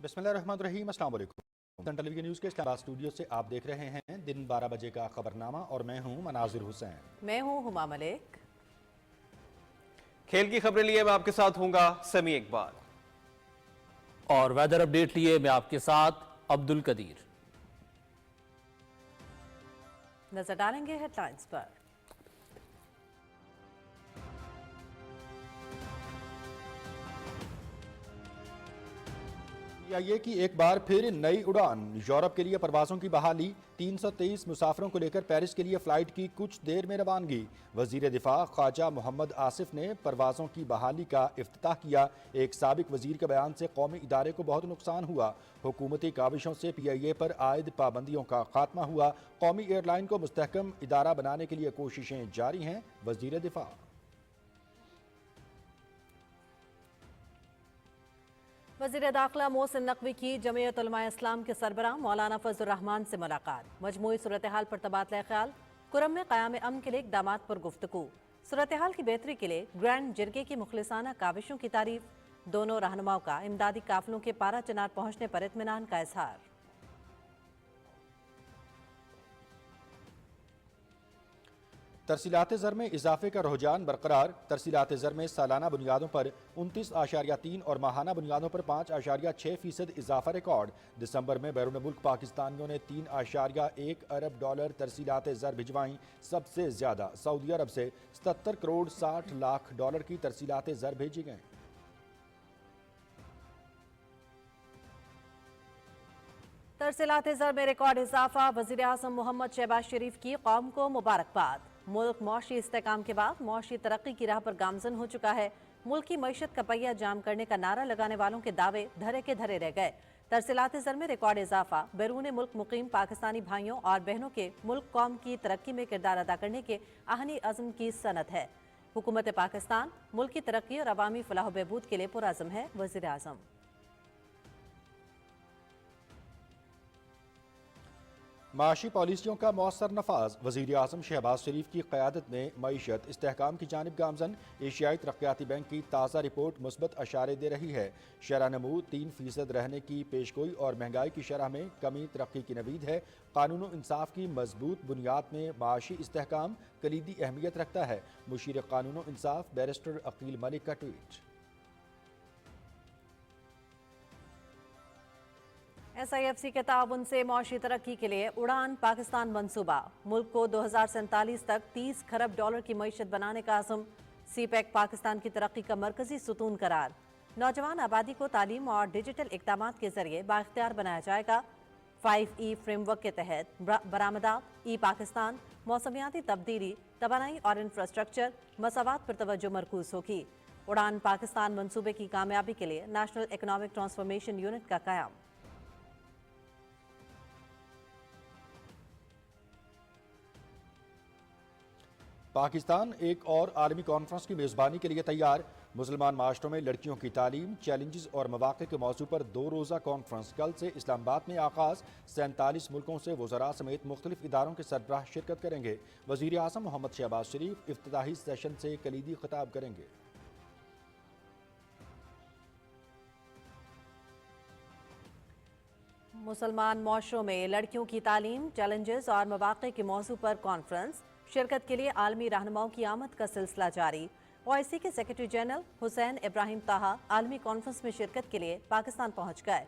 बिस्मिल्लाहिर्रहमानिर्रहीम। अस्सलाम वालेकुम। सन टेलीविजन न्यूज़ के इस्लामाबाद स्टूडियो से आप देख रहे हैं दिन 12 बजे का खबरनामा और मैं हूं मनाजिर हुसैन। मैं हूं हुमा मलिक। खेल की खबरें लिए मैं आपके साथ हूंगा समी इकबाल और वेदर अपडेट लिए मैं आपके साथ अब्दुल कदीर। नजर डालेंगे हेडलाइंस पर। ये कि एक बार फिर नई उड़ान, यूरोप के लिए परवाज़ों की बहाली। 323 मुसाफिरों को लेकर पेरिस के लिए फ़्लाइट की कुछ देर में रवानगी। वज़ीर दिफा ख्वाजा मोहम्मद आसिफ ने परवाज़ों की बहाली का इफ्तिताह किया। एक साबिक वज़ीर के बयान से कौमी इदारे को बहुत नुकसान हुआ। हुकूमती काविशों से PIA पर आयद पाबंदियों का खात्मा हुआ। कौमी एयरलाइन को मुस्तहकम इदारा बनाने के लिए कोशिशें जारी हैं। वज़ीर दिफा। वज़ीर दाखिला मोहसिन नकवी की जमीयत उलमा इस्लाम के सरबराह मौलाना फजल रहमान से मुलाकात। मजमूई सूरत हाल पर तबादला ख्याल। कुरम में क़याम अमन के लिए इक़दामात पर गुफ्तगू। सूरत हाल की बेहतरी के लिए ग्रैंड जिरगे की मुखलिसाना काविशों की तारीफ। दोनों रहनुमाओं का इमदादी काफिलों के पारा चनार पहुंचने पर इत्मीनान का इजहार। तरसीलात ज़र में इजाफे का रुझान बरकरार। तरसीलात ज़र में सालाना बुनियादों पर 29.3 और माहाना बुनियादों पर 5.6% इजाफा रिकॉर्ड। दिसंबर में बैरून मुल्क पाकिस्तानियों ने 3.1 अरब डॉलर तरसीलात ज़र भिजवाईं। सबसे ज़्यादा सऊदी अरब से 77 करोड़ 60 लाख डॉलर की तरसीलात ज़र भेजी गईं। तरसीलात ज़र में रिकॉर्ड इजाफा। वज़ीर आज़म मोहम्मद शहबाज शरीफ की कौम को मुबारकबाद। मुल्क मौशी इस्तेकाम के बाद मौशी तरक्की की राह पर गामजन हो चुका है। मुल्क की मईशत का पहिया जाम करने का नारा लगाने वालों के दावे धरे के धरे रह गए। तरसीलात ज़र में रिकॉर्ड इजाफा बैरून मुल्क मुकीम पाकिस्तानी भाइयों और बहनों के मुल्क कौम की तरक्की में किरदार अदा करने के आहनी अज़्म की सनत है। हुकूमत पाकिस्तान मुल्क की तरक्की और अवामी फलाह बहबूद के लिए पुरअज़्म है। वज़ीर आज़म। माशी पॉलिसियों का मौसर नफाज। वज़ीर आज़म शहबाज शरीफ की क़यादत में मईशत इस्तेहकाम की जानिब गामजन। एशियाई तरक्याती बैंक की ताज़ा रिपोर्ट मुस्बत अशारे दे रही है। शरह नमू 3% रहने की पेशगोई और महंगाई की शरह में कमी तरक्की की नवीद है। कानून इंसाफ की मजबूत बुनियाद में माशी इस्तेहकाम कलीदी अहमियत रखता है। मुशीर कानून इंसाफ बैरिस्टर अकील मलिक का ट्वीट। SIFC के ताउन से मौशी तरक्की के लिए उड़ान पाकिस्तान मंसूबा। मुल्क को 2047 तक 30 खरब डॉलर की मईशत बनाने का आज़म। CPEC पाकिस्तान की तरक्की का मरकजी सुतून करार। नौजवान आबादी को तालीम और डिजिटल इक़दामात के जरिए बाइख्तियार बनाया जाएगा। 5E फ्रेमवर्क के तहत बरामदात, पाकिस्तान, मौसमियाती तब्दीली, तवानाई और इंफ्रास्ट्रक्चर, मसावात पर तवज्जो मरकूज होगी। उड़ान पाकिस्तान मंसूबे की कामयाबी के लिए नेशनल इकनॉमिक ट्रांसफॉर्मेशन यूनिट का क़याम। पाकिस्तान एक और आलमी कॉन्फ्रेंस की मेज़बानी के लिए तैयार। मुसलमान माशरों में लड़कियों की तालीम, चैलेंजेस और मौक़े के मौजू पर 2 रोज़ा कॉन्फ्रेंस कल से इस्लामाबाद में आगाज़। 47 मुल्कों से वज़रा समेत मुख्तलिफ इदारों के सरबराह शिरकत करेंगे। वज़ीर आज़म मोहम्मद शहबाज शरीफ इफ्तिताही सेशन से कलीदी खिताब करेंगे। मुसलमान माशरों में लड़कियों की तालीम, चैलेंजेस और मौक़े के मौजू पर कॉन्फ्रेंस शिरकत के लिए आलमी रहनुमाओं की आमद का सिलसिला जारी। OIC के सेक्रेटरी जनरल हुसैन इब्राहिम ताहा आलमी कॉन्फ्रेंस में शिरकत के लिए पाकिस्तान पहुंच गए।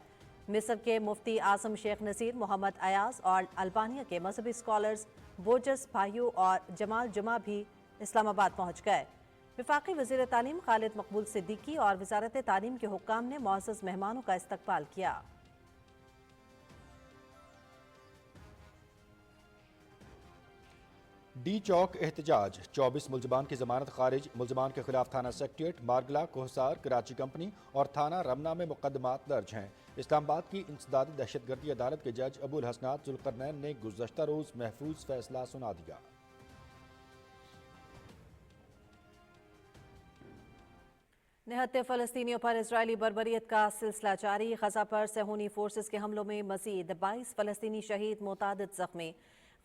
मिस्र के मुफ्ती आज़म शेख नसीर मोहम्मद अयाज और अल्बानिया के मजहबी स्कॉलर्स बोजस भाइयों और जमाल जुमा भी इस्लामाबाद पहुंच गए। वफाकी वज़ीर तालीम खालिद मकबूल सिद्दीकी और वज़ारत तालीम के हुक्काम ने मुअज़्ज़ज़ मेहमानों का इस्तकबाल किया। डी चौक एहतजाज। 24 मुलजमान की जमानत खारिज। मुलजमान के खिलाफ थाना सेक्रेटरीट, मारगला, कोहसार, कराची कंपनी और थाना रमना में मुकदमात दर्ज हैं। इस्लामाबाद की इंसदादी दहशतगर्दी अदालत के जज अबुल हसनात जुल्करनैन ने गुज़श्ता रोज महफूज फैसला सुना दिया। निहत्ते फ़लस्तीनियों पर इजरायली बर्बरियत का सिलसिला जारी। गजा पर सेहूनी फोर्सेस के हमलों में मजीद 22 फ़लस्तीनी शहीद, मुतादिद ज़ख्मी।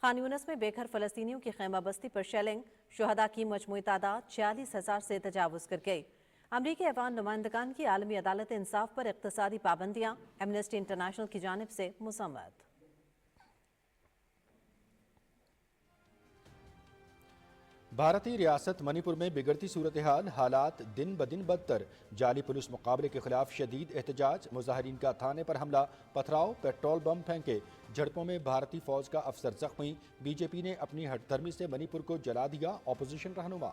खान यूनिस में बेघर फ़लस्तीनियों की खैमा बस्ती पर शेलिंग। शुहदा की मजमूई तादाद 46,000 से तजावुज़ कर गई। अमरीकी अफगान नुमाइंदगान की आलमी अदालत इंसाफ पर इक्तसादी पाबंदियां, एमनेस्टी इंटरनेशनल की जानिब से मुसम्मत। भारतीय रियासत मणिपुर में बिगड़ती सूरत हालात दिन ब दिन बदतर। जाली पुलिस मुकाबले के खिलाफ शदीद एहतजाज, मुजाहिरीन का थाने पर हमला, पथराव, पेट्रोल बम फेंके। झड़पों में भारतीय फौज का अफसर जख्मी। बीजेपी ने अपनी हठधर्मी से मणिपुर को जला दिया, ऑपोजिशन रहनुमा।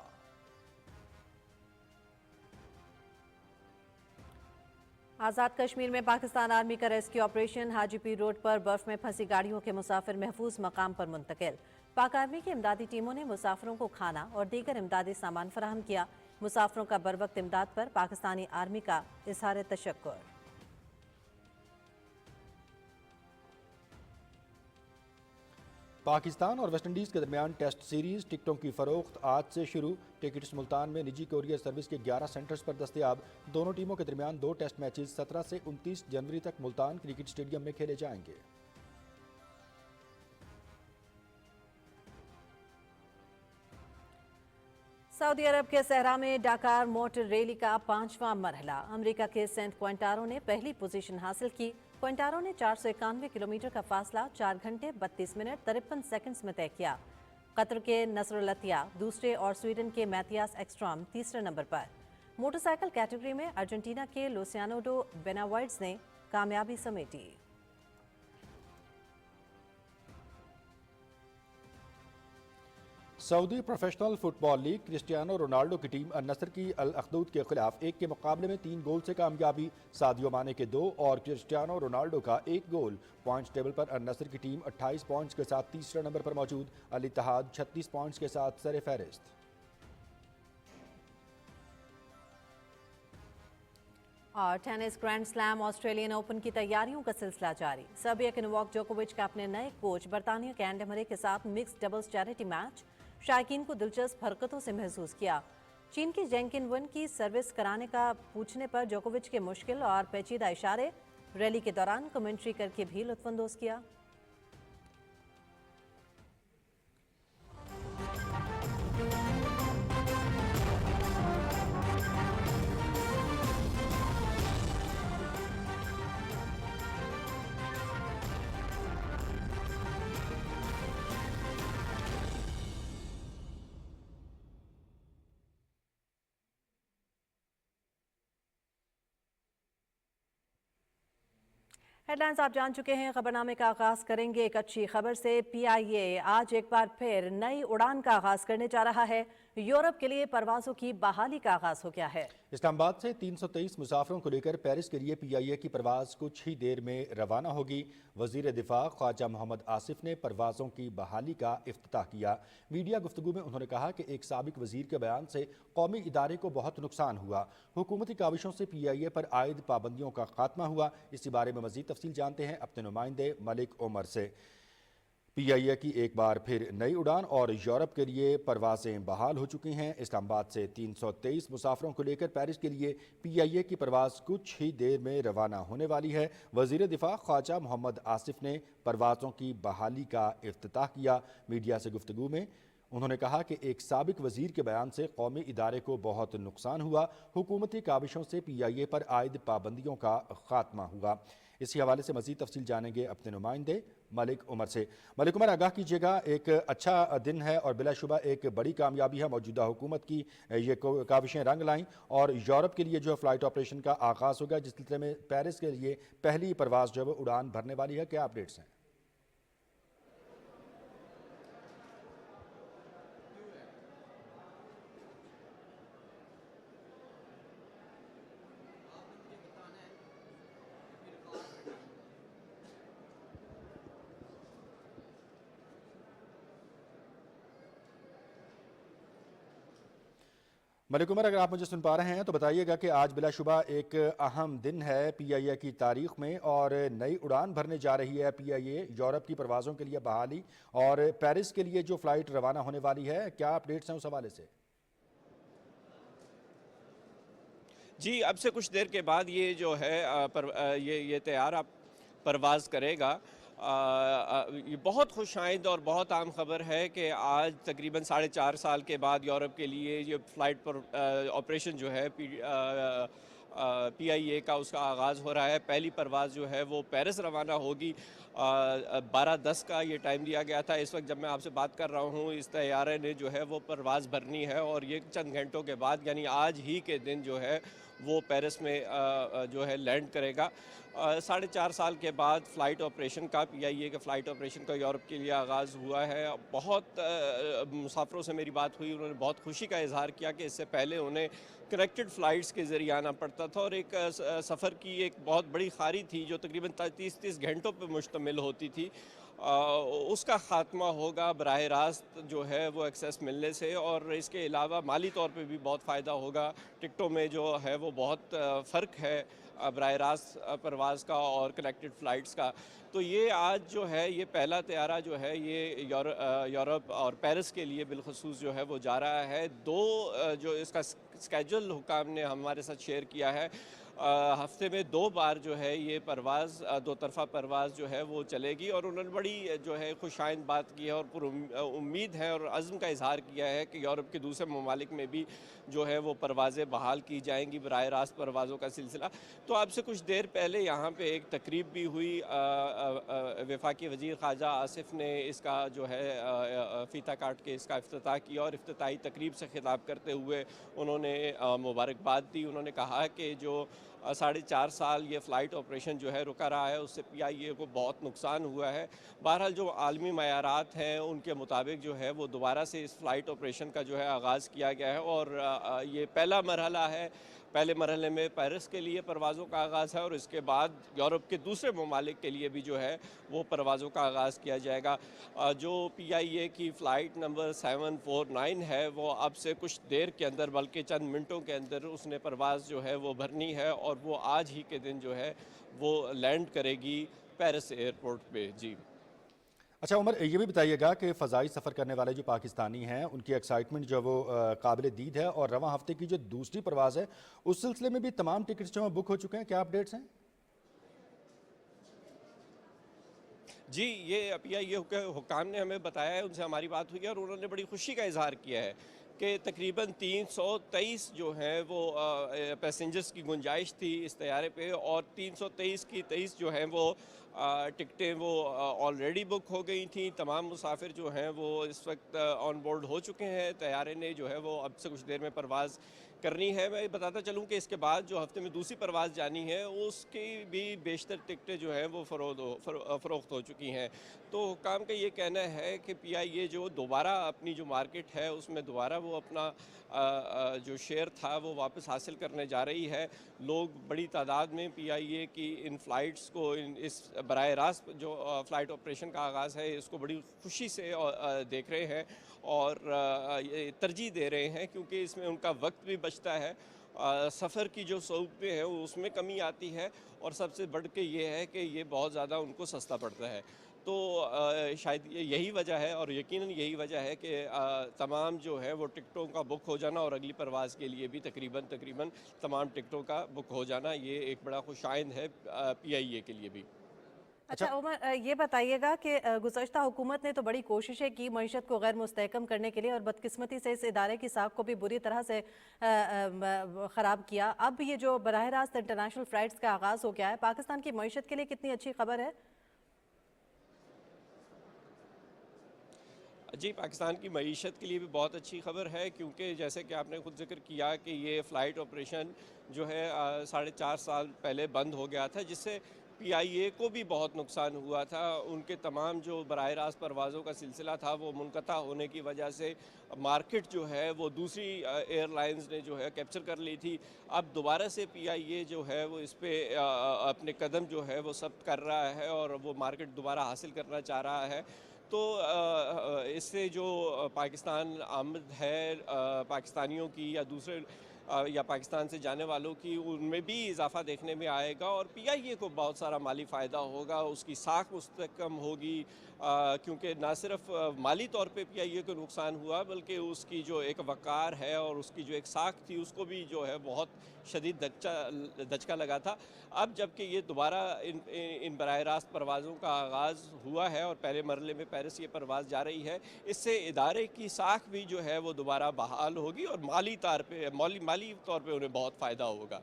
आज़ाद कश्मीर में पाकिस्तान आर्मी का रेस्क्यू ऑपरेशन, हाजीपीर रोड पर बर्फ में फंसी गाड़ियों के मुसाफिर महफूज मकाम पर मुंतकिल। पाक आर्मी की इमदादी टीमों ने मुसाफिरों को खाना और दीगर इमदादी सामान फराहम किया। मुसाफिरों का बरवक्त इमदाद पर पाकिस्तानी आर्मी का इज़हार तशक्कुर। पाकिस्तान और वेस्ट इंडीज़ के दरमियान टेस्ट सीरीज, टिकटों की फरोख्त आज से शुरू। टिकट्स मुल्तान में निजी कोरियर सर्विस के 11 सेंटर्स पर दस्तयाब। दोनों टीमों के दरमियान 2 टेस्ट मैचेस 17 से 29 जनवरी तक मुल्तान क्रिकेट स्टेडियम में खेले जाएंगे। सऊदी अरब के सहरा में डाकार मोटर रैली का 5वां मरहला। अमेरिका के सेंट क्विंटारो ने पहली पोजीशन हासिल की। क्विंटारो ने 491 किलोमीटर का फासला 4 घंटे 32 मिनट 53 सेकंड्स में तय किया। कतर के नसरुल अतिया दूसरे और स्वीडन के मैथियास एक्स्ट्रॉम तीसरे नंबर पर। मोटरसाइकिल कैटेगरी में अर्जेंटीना के लुसियानो डो बेनावाइड्स ने कामयाबी समेटी। Saudi professional football league, Cristiano Ronaldo की टीम अल-नसर की अल-अखदूद के खिलाफ 1 के मुकाबले में 3 गोल से कामयाबी। सादियो माने के 2 और क्रिस्टियानो रोनाल्डो का 1 गोल। पॉइंट्स टेबल पर अल-नसर की टीम 28 पॉइंट्स के साथ तीसरे नंबर पर मौजूद। अल-इत्तेहाद 36 पॉइंट्स के साथ सरे फहरिस्त। और tennis grand slam Australian open की तैयारियों का सिलसिला जारी। सर्बिया के नोवाक जोकोविच का अपने नए कोच बरतानिया के एंडी मरे के साथ मिक्स्ड डबल्स चैरिटी मैच, शायकीन को दिलचस्प हरकतों से महसूस किया। चीन की जैंकिन वन की सर्विस कराने का पूछने पर जोकोविच के मुश्किल और पेचीदा इशारे, रैली के दौरान कमेंट्री करके भी लुत्फानंदोज किया। हेडलाइंस आप जान चुके हैं। खबरनामे का आगाज करेंगे एक अच्छी खबर से। PIA आज एक बार फिर नई उड़ान का आगाज करने जा रहा है। यूरोप के लिए परवाजों की बहाली का आगाज हो गया है। इस्लामाबाद से 323 मुसाफिरों को लेकर पेरिस के लिए PIA की परवाज कुछ ही देर में रवाना होगी। वजीर दिफा ख्वाजा मोहम्मद आसिफ ने परवाजों की बहाली का इफ्तिताह किया। मीडिया गुफ्तगू में उन्होंने कहा कि एक साबिक वजीर के बयान से कौमी इदारे को बहुत नुकसान हुआ। हुकूमती काविशों से PIA पर आयद पाबंदियों का खात्मा हुआ। इसी बारे में मजीद तफसील जानते हैं अपने नुमाइंदे मलिक उमर से। PIA की एक बार फिर नई उड़ान और यूरोप के लिए परवाजें बहाल हो चुकी हैं। इस्लामाबाद से 323 मुसाफिरों को लेकर पेरिस के लिए PIA की परवाज़ कुछ ही देर में रवाना होने वाली है। वज़ीर दिफा ख्वाजा मोहम्मद आसिफ ने परवाज़ों की बहाली का इफ्तिताह किया। मीडिया से गुफ्तगू में उन्होंने कहा कि एक साबिक वजीर के बयान से कौमी इदारे को बहुत नुकसान हुआ। हुकूमती काविशों से PIA पर आयद पाबंदियों का खात्मा हुआ। इसी हवाले से मज़ीद तफसील जानेंगे अपने नुमाइंदे मलिक उमर से। मलिक उमर, आगाह कीजिएगा, एक अच्छा दिन है और बिलाशुबा एक बड़ी कामयाबी है मौजूदा हुकूमत की। ये काविशें रंग लाईं और यूरोप के लिए जो फ़्लाइट ऑपरेशन का आगाज़ होगा, जिस सिलसिले में पेरिस के लिए पहली परवाज़ जो है उड़ान भरने वाली है, क्या अपडेट्स हैं? मलिक उमर, अगर आप मुझे सुन पा रहे हैं तो बताइएगा कि आज बिलाशुबा एक अहम दिन है PIA की तारीख में और नई उड़ान भरने जा रही है PIA। यूरोप की परवाज़ों के लिए बहाली और पेरिस के लिए जो फ़्लाइट रवाना होने वाली है, क्या अपडेट्स हैं उस हवाले से? जी, अब से कुछ देर के बाद ये जो है ये तैयार परवाज़ करेगा یہ بہت خوش آئند اور بہت عام خبر ہے کہ آج تقریباً 4.5 سال کے بعد یورپ کے لیے یہ فلائٹ پر آپریشن جو ہے پی آئی اے کا اس کا آغاز ہو رہا ہے۔ پہلی پرواز جو ہے وہ پیرس روانہ ہوگی۔ 12:10 کا یہ ٹائم دیا گیا تھا۔ اس وقت جب میں آپ سے بات کر رہا ہوں اس طیارے نے جو ہے وہ پرواز بھرنی ہے اور یہ چند گھنٹوں کے بعد یعنی آج ہی کے دن جو ہے وہ پیرس میں جو ہے لینڈ کرے گا۔ 4.5 سال کے بعد فلائٹ آپریشن کا پی آئی اے کے فلائٹ آپریشن کا یورپ کے لیے آغاز ہوا ہے۔ بہت مسافروں سے میری بات ہوئی، انہوں نے بہت خوشی کا اظہار کیا کہ اس سے پہلے انہیں کنیکٹڈ فلائٹس کے ذریعے آنا پڑتا تھا اور ایک سفر کی ایک بہت بڑی خاری تھی جو تقریباً 30 گھنٹوں پہ مشتمل ہوتی تھی، اس کا خاتمہ ہوگا براہ راست جو ہے وہ ایکسیس ملنے سے، اور اس کے علاوہ مالی طور پہ بھی بہت فائدہ ہوگا۔ ٹکٹوں میں جو ہے وہ بہت فرق ہے براہ راست پرواز کا اور کنیکٹڈ فلائٹس کا۔ تو یہ آج جو ہے یہ پہلا طیارہ جو ہے یہ یورپ اور پیرس کے لیے بالخصوص جو ہے وہ جا رہا ہے۔ جو اس کا اسکیجول حکام نے ہمارے ساتھ شیئر کیا ہے، ہفتے میں 2 بار جو ہے یہ پرواز 2 طرفہ پرواز جو ہے وہ چلے گی، اور انہوں نے بڑی جو ہے خوش آئند بات کی ہے اور امید ہے اور عزم کا اظہار کیا ہے کہ یورپ کے دوسرے ممالک میں بھی جو ہے وہ پروازیں بحال کی جائیں گی، براہ راست پروازوں کا سلسلہ۔ تو اب سے کچھ دیر پہلے یہاں پہ ایک تقریب بھی ہوئی، وفاقی وزیر خارجہ آصف نے اس کا جو ہے فیتہ کاٹ کے اس کا افتتاح کیا، اور افتتاحی تقریب سے خطاب کرتے ہوئے انہوں نے مبارکباد دی۔ انہوں نے کہا کہ جو 4.5 سال یہ فلائٹ آپریشن جو ہے رکا رہا ہے اس سے پی آئی اے کو بہت نقصان ہوا ہے۔ بہرحال جو عالمی معیارات ہیں ان کے مطابق جو ہے وہ دوبارہ سے اس فلائٹ آپریشن کا جو ہے آغاز کیا گیا ہے، اور یہ پہلا مرحلہ ہے۔ پہلے مرحلے میں پیرس کے لیے پروازوں کا آغاز ہے اور اس کے بعد یورپ کے دوسرے ممالک کے لیے بھی جو ہے وہ پروازوں کا آغاز کیا جائے گا۔ جو پی آئی اے کی فلائٹ نمبر 749 ہے وہ اب سے کچھ دیر کے اندر بلکہ چند منٹوں کے اندر اس نے پرواز جو ہے وہ بھرنی ہے، اور وہ آج ہی کے دن جو ہے وہ لینڈ کرے گی پیرس ایئرپورٹ پہ۔ جی اچھا عمر، یہ بھی بتائیے گا کہ فضائی سفر کرنے والے جو پاکستانی ہیں ان کی ایکسائٹمنٹ جو وہ قابل دید ہے، اور رواں ہفتے کی جو دوسری پرواز ہے اس سلسلے میں بھی تمام ٹکٹس جو ہیں بک ہو چکے ہیں، کیا اپڈیٹس ہیں؟ جی، یہ پی آئی اے حکام نے ہمیں بتایا ہے، ان سے ہماری بات ہوئی ہے اور انہوں نے بڑی خوشی کا اظہار کیا ہے کہ تقریباً 323 جو ہیں وہ پیسنجرز کی گنجائش تھی اس طیارے پہ، اور 323 کی 23 جو ہیں وہ ٹکٹیں وہ آلریڈی بک ہو گئی تھیں۔ تمام مسافر جو ہیں وہ اس وقت آن بورڈ ہو چکے ہیں۔ طیارے نے جو ہے وہ اب سے کچھ دیر میں پرواز کرنی ہے۔ میں بتاتا چلوں کہ اس کے بعد جو ہفتے میں دوسری پرواز جانی ہے اس کی بھی بیشتر ٹکٹیں جو ہیں وہ فروخت ہو چکی ہیں۔ تو حکام کا یہ کہنا ہے کہ پی آئی اے جو دوبارہ اپنی جو مارکیٹ ہے اس میں دوبارہ وہ اپنا جو شیئر تھا وہ واپس حاصل کرنے جا رہی ہے۔ لوگ بڑی تعداد میں پی آئی اے کی ان فلائٹس کو اس براہ راست جو فلائٹ آپریشن کا آغاز ہے اس کو بڑی خوشی سے دیکھ رہے ہیں اور ترجیح دے رہے ہیں، کیونکہ اس میں ان کا وقت بھی بچتا ہے، سفر کی جو سہولتیں ہیں اس میں کمی آتی ہے، اور سب سے بڑھ کے یہ ہے کہ یہ بہت زیادہ ان کو سستا پڑتا ہے۔ تو شاید یہی وجہ ہے، اور یقیناً یہی وجہ ہے کہ تمام جو ہے وہ ٹکٹوں کا بک ہو جانا اور اگلی پرواز کے لیے بھی تقریباً تمام ٹکٹوں کا بک ہو جانا یہ ایک بڑا خوش آئند ہے پی آئی اے کے لیے بھی۔ اچھا عمر، یہ بتائیے گا کہ گزشتہ حکومت نے تو بڑی کوششیں کی معیشت کو غیر مستحکم کرنے کے لیے، اور بدقسمتی سے اس ادارے کی ساکھ کو بھی بری طرح سے خراب کیا۔ اب یہ جو براہ راست انٹرنیشنل فلائٹس کا آغاز ہو گیا ہے، پاکستان کی معیشت کے لیے کتنی اچھی خبر ہے؟ جی، پاکستان کی معیشت کے لیے بھی بہت اچھی خبر ہے، کیونکہ جیسے کہ آپ نے خود ذکر کیا کہ یہ فلائٹ آپریشن جو ہے 4.5 سال پہلے بند ہو گیا تھا، جس سے پی آئی اے کو بھی بہت نقصان ہوا تھا۔ ان کے تمام جو براہ راست پروازوں کا سلسلہ تھا وہ منقطع ہونے کی وجہ سے مارکیٹ جو ہے وہ دوسری ایئر لائنز نے جو ہے کیپچر کر لی تھی۔ اب دوبارہ سے پی آئی اے جو ہے وہ اس پہ اپنے قدم جو ہے وہ ثبت کر رہا ہے اور وہ مارکیٹ دوبارہ حاصل کرنا چاہ رہا ہے۔ تو اس سے جو پاکستان آمد ہے پاکستانیوں کی یا دوسرے या पाकिस्तान से जाने वालों की उनमें भी इजाफा देखने में आएगा और PIA को बहुत सारा माली फ़ायदा होगा, उसकी साख मुस्तकम होगी, क्योंकि ना सिर्फ माली तौर पे PIA को नुकसान हुआ बल्कि उसकी जो एक वक़ार है और उसकी जो एक साख थी उसको भी जो है बहुत शदीद दचका लगा था। अब जबकि ये दोबारा इन बराह रास्त परवाज़ों का आगाज़ हुआ है और पहले मरले में पेरिस ये परवाज़ जा रही है, इससे इदारे की साख भी जो है वो दोबारा बहाल होगी और माली तौर पे उन्हें बहुत फ़ायदा होगा।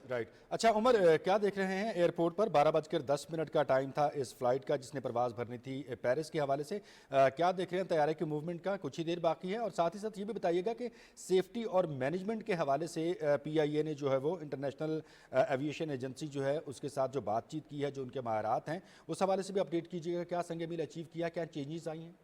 राइट। अच्छा उमर, क्या देख रहे हैं एयरपोर्ट पर 12:10 का टाइम था इस फ्लाइट का जिसने परवाज़ भरनी थी पेरिस के हवाले से। क्या देख रहे हैं तैयारी के मूवमेंट का? कुछ ही देर बाकी है और साथ ही साथ ये भी बताइएगा कि सेफ्टी और मैनेजमेंट के हवाले से PIA ने जो है वो इंटरनेशनल एविएशन एजेंसी जो है उसके साथ जो बातचीत की है, जो उनके माहरात हैं, उस हवाले से भी अपडेट कीजिएगा। क्या संग मील अचीव किया, क्या चेंजेस आई हैं?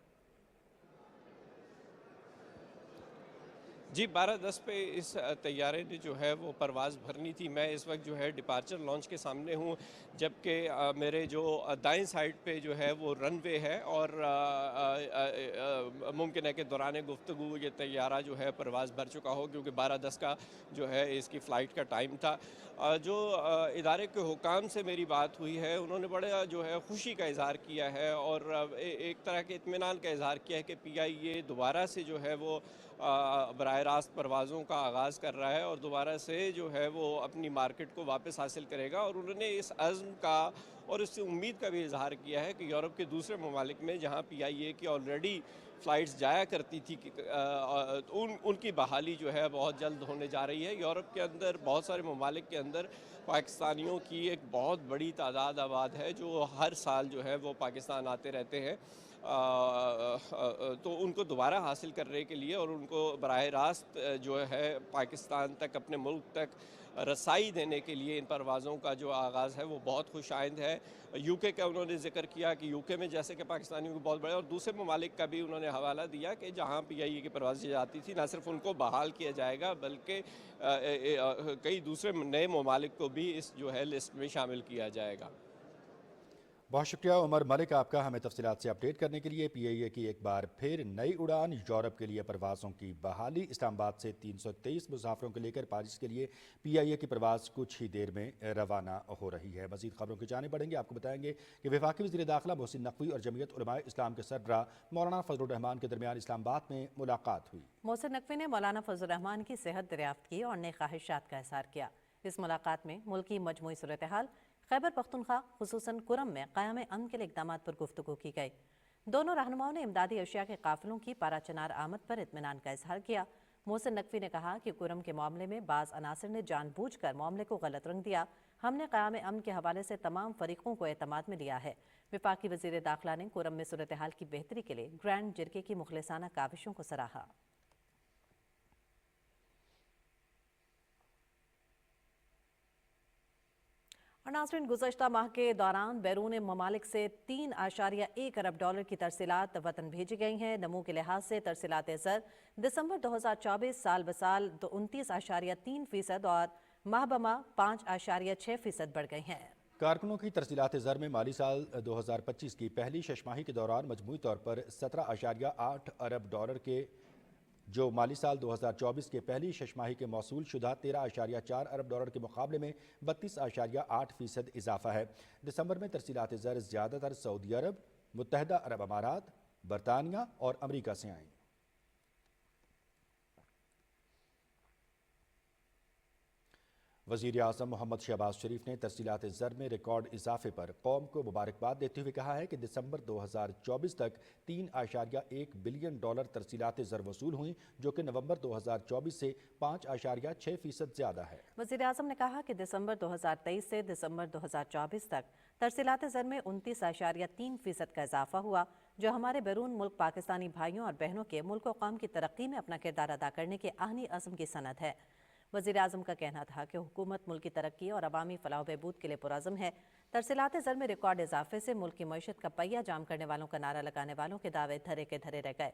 जी 12:10 पे इस तैयारे ने जो है वो परवाज़ भरनी थी। मैं इस वक्त जो है डिपार्चर लॉन्च के सामने हूँ, जबकि मेरे जो दाएं साइड पे जो है वो रनवे है और मुमकिन है कि दौरान गुफ्तगू ये तैयारा जो है परवाज़ भर चुका हो, क्योंकि 12:10 का जो है इसकी फ़्लाइट का टाइम था। जो इदारे के हुकाम से मेरी बात हुई है, उन्होंने बड़ा जो है खुशी का इज़हार किया है और एक तरह के इत्मीनान का इज़हार किया है कि PIA दोबारा से जो है वो बराह रास्त परवाज़ों का आगाज़ कर रहा है और दोबारा से जो है वो अपनी मार्केट को वापस हासिल करेगा। और उन्होंने इस अज़्म का और इससे उम्मीद का भी इजहार किया है कि यूरोप के दूसरे ममालिक में जहाँ PIA की ऑलरेडी फ़्लाइट्स जाया करती थी उनकी बहाली जो है बहुत जल्द होने जा रही है। यूरोप के अंदर बहुत सारे ममालिक के अंदर पाकिस्तानियों की एक बहुत बड़ी तादाद आबाद है जो हर साल जो है वो पाकिस्तान आते रहते हैं। तो उनको दोबारा हासिल करने के लिए और उनको बराह रास्त जो है पाकिस्तान तक, अपने मुल्क तक रसाई देने के लिए इन परवाज़ों का जो आगाज़ है वो बहुत खुश आइंद है। UK का उन्होंने ज़िक्र किया कि UK में जैसे कि पाकिस्तानियों को बहुत बड़े और दूसरे ममालिक का भी उन्होंने हवाला दिया कि जहाँ PIA की परवाज़ें जाती थी, ना सिर्फ उनको बहाल किया जाएगा बल्कि कई दूसरे नए ममालिक को भी इस जो है लिस्ट में शामिल किया जाएगा। बहुत शुक्रिया उमर मलिक आपका हमें तफसीलात से अपडेट करने के लिए। PIA की एक बार फिर नई उड़ान, यूरोप के लिए परवाज़ों की बहाली। इस्लामाबाद से 323 मुसाफिरों को लेकर पेरिस के लिए PIA की परवाज़ कुछ ही देर में रवाना हो रही है। मज़ीद खबरों की जानिब बढ़ेंगे, आपको बताएंगे कि वफाकी वज़ीर दाखिला मोहसिन नकवी और जमीयत उलमाए इस्लाम के सरबराह मौलाना फजलुर रहमान के दरमियान इस्लामाबाद में मुलाकात हुई। मोहसिन नकवी ने मौलाना फजलुर रहमान की सेहत दरियाफ्त की और नई ख्वाहिशात का इज़हार किया। इस मुलाकात में मुल्क की मजमूई सूरत हाल, खैबर पख्तूनख्वा खुसूसन कुरम में क़याम अमन के इक़दामात पर गुफ्तगू की गई। दोनों रहनुमाओं ने इमदादी अशिया के काफ़िलों की पाराचनार आमद पर इत्मीनान का इज़हार किया। मोहसिन नकवी ने कहा कि कुरम के मामले में बाज़ अनासिर ने जानबूझकर मामले को गलत रंग दिया। हमने क़याम अमन के हवाले से तमाम फरीकों को एतमाद में लिया है। वफाकी वज़ीर दाखिला ने कुरम में सूरत हाल की बेहतरी के लिए ग्रैंड जिरके की मुखलिसाना काविशों को सराहा। और नाज़रीन, गुज़श्ता माह के दौरान बैरून ममालिक से 3.1 अरब डॉलर की तरसीलात वतन भेजी गई हैं। नमू के लिहाज से तरसीलात ज़र दिसंबर 2024 साल बसाल 29.3% और माह बमा 5.6% बढ़ गई हैं। कारकुनों की तरसीलात ज़र में माली साल 2025 की पहली शशमाही के दौरान मजमूई तौर पर 17.8 अरब डॉलर के, जो माली साल 2024 के पहली शशमाही के मौसूल शुदा 13.4 अरब डॉलर के मुकाबले में 32.8% इजाफा है। दिसंबर में तरसीलात ज़र ज़्यादातर सऊदी अरब, मुत्तहदा अरब अमारात, बरतानिया और अमरीका से आईं। वज़ीर आज़म मोहम्मद शहबाज शरीफ ने तरसीलात ज़र में रिकॉर्ड इजाफे पर कौम को मुबारकबाद देते हुए कहा है कि दिसंबर 2024 तक 3.1 बिलियन डॉलर तरसीलात ज़र वसूल हुई, जो कि नवंबर 2024 से 5.6% ज़्यादा है। वज़ीर आज़म ने कहा कि दिसंबर 2023 से दिसंबर 2024 तक तरसीलात ज़र में 29.3% का इजाफा हुआ, जो हमारे बैरून मुल्क पाकिस्तानी भाइयों और बहनों के मुल्क और कौम की तरक्की में अपना किरदार अदा करने के आहनी अज़्म की सनद है। वज़ीर आज़म का कहना था कि हुकूमत मुल्क की तरक्की और अवामी फलाह बहबूद के लिए पुरज़्म है। तरसीलात ज़र में रिकॉर्ड इजाफे से मुल्क की मईशत का पहिया जाम करने वालों का नारा लगाने वालों के दावे धरे के धरे रह गए।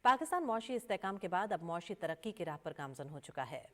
पाकिस्तान मौशी इस्तेहकाम के बाद अब मौशी तरक्की की राह पर गामज़न हो चुका है।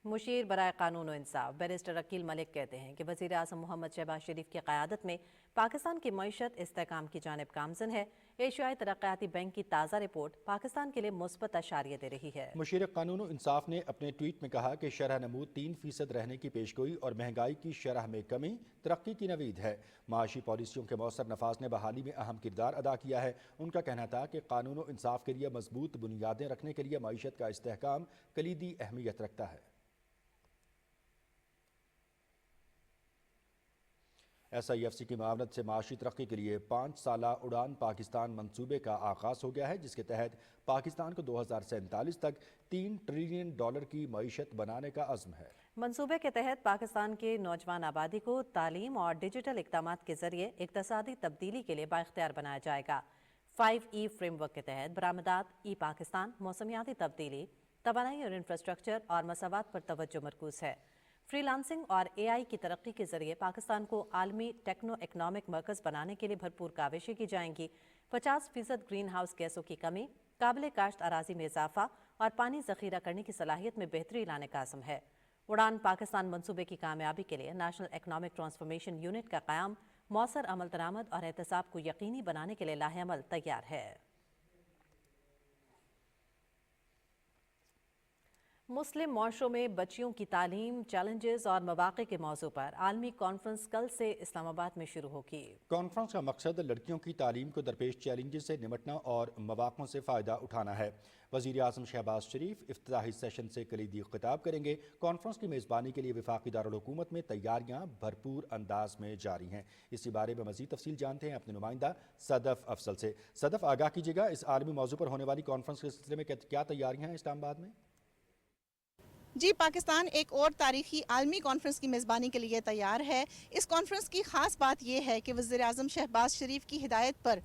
मुशीर बराए कानून और इंसाफ बैरिस्टर अकील मलिक कहते हैं कि वज़ीर आज़म मोहम्मद शहबाज शरीफ की क़यादत में पाकिस्तान की मईशत इस्तेहकाम की जानिब गामज़न है। एशियाई तरक्याती बैंक की ताज़ा रिपोर्ट पाकिस्तान के लिए मुस्बत अशारिया दे रही है। मुशीर कानून और इंसाफ ने अपने ट्वीट में कहा कि शरह नमूद 3% रहने की पेशगोई और महंगाई की शरह में कमी तरक्की की नवीद है। माशी पॉलिसियों के मौसर नफाज ने बहाली में अहम किरदार अदा किया है। उनका कहना था कि कानून और इंसाफ के लिए मजबूत बुनियादें रखने के लिए मईशत का इस्तेहकाम कलीदी अहमियत रखता है। SIFC की मावनत से माशी तरक्की के लिए 5 साला उड़ान पाकिस्तान मंसूबे का आगाज़ हो गया है, जिसके तहत पाकिस्तान को 2047 तक $3 ट्रिलियन की मईशत बनाने का अज़्म है। मंसूबे के तहत पाकिस्तान के नौजवान आबादी को तालीम और डिजिटल इक़दामात के जरिए इक़्तिसादी तब्दीली के लिए बाइख्तियार बनाया जाएगा। 5E फ्रेमवर्क के तहत बरामदात, पाकिस्तान, मौसमियाती तब्दीली, तवानाई और इंफ्रास्ट्रक्चर और मसावात पर तवज्जो मरकूज़ है। फ्रीलांसिंग और AI की तरक्की के जरिए पाकिस्तान को आलमी टेक्नो इकनॉमिक मरकज़ बनाने के लिए भरपूर काविशें की जाएंगी। 50% ग्रीन हाउस गैसों की कमी, काबिल काश्त अराजी में इजाफा और पानी ज़ख़ीरा करने की सलाहियत में बेहतरी लाने का आज़म है। उड़ान पाकिस्तान मंसूबे की कामयाबी के लिए नेशनल इकनॉमिक ट्रांसफॉर्मेशन यूनिट का क़याम मौसर अमल दरामद और एहतसाब को यकीनी बनाने के लिए लाहेअमल तैयार है। मुस्लिम माशरों में बच्चियों की तालीम, चैलेंजेस और मौक़े के मौजू पर आलमी कॉन्फ्रेंस कल से इस्लामाबाद में शुरू होगी। कॉन्फ्रेंस का मकसद लड़कियों की तालीम को दरपेश चैलेंजेस से निमटना और मौक़ों से फ़ायदा उठाना है। वज़ीर आज़म शहबाज शरीफ इफ्तिताही सेशन से कलीदी खिताब करेंगे। कॉन्फ्रेंस की मेज़बानी के लिए वफाकी दारुल हुकूमत में तैयारियां भरपूर अंदाज में जारी हैं। इसी बारे में मज़ीद तफसील जानते हैं अपने नुमाइंदा सदफ अफसल से। सदफ, आगाह कीजिएगा, इस आलमी मौजू पर होने वाली कॉन्फ्रेंस के सिलसिले में क्या तैयारियां हैं इस्लामाबाद में? जी, पाकिस्तान एक और तारीखी आलमी कॉन्फ्रेंस की मेज़बानी के लिए तैयार है। इस कॉन्फ्रेंस की ख़ास बात यह है कि वज़ीर आज़म शहबाज शरीफ की हिदायत पर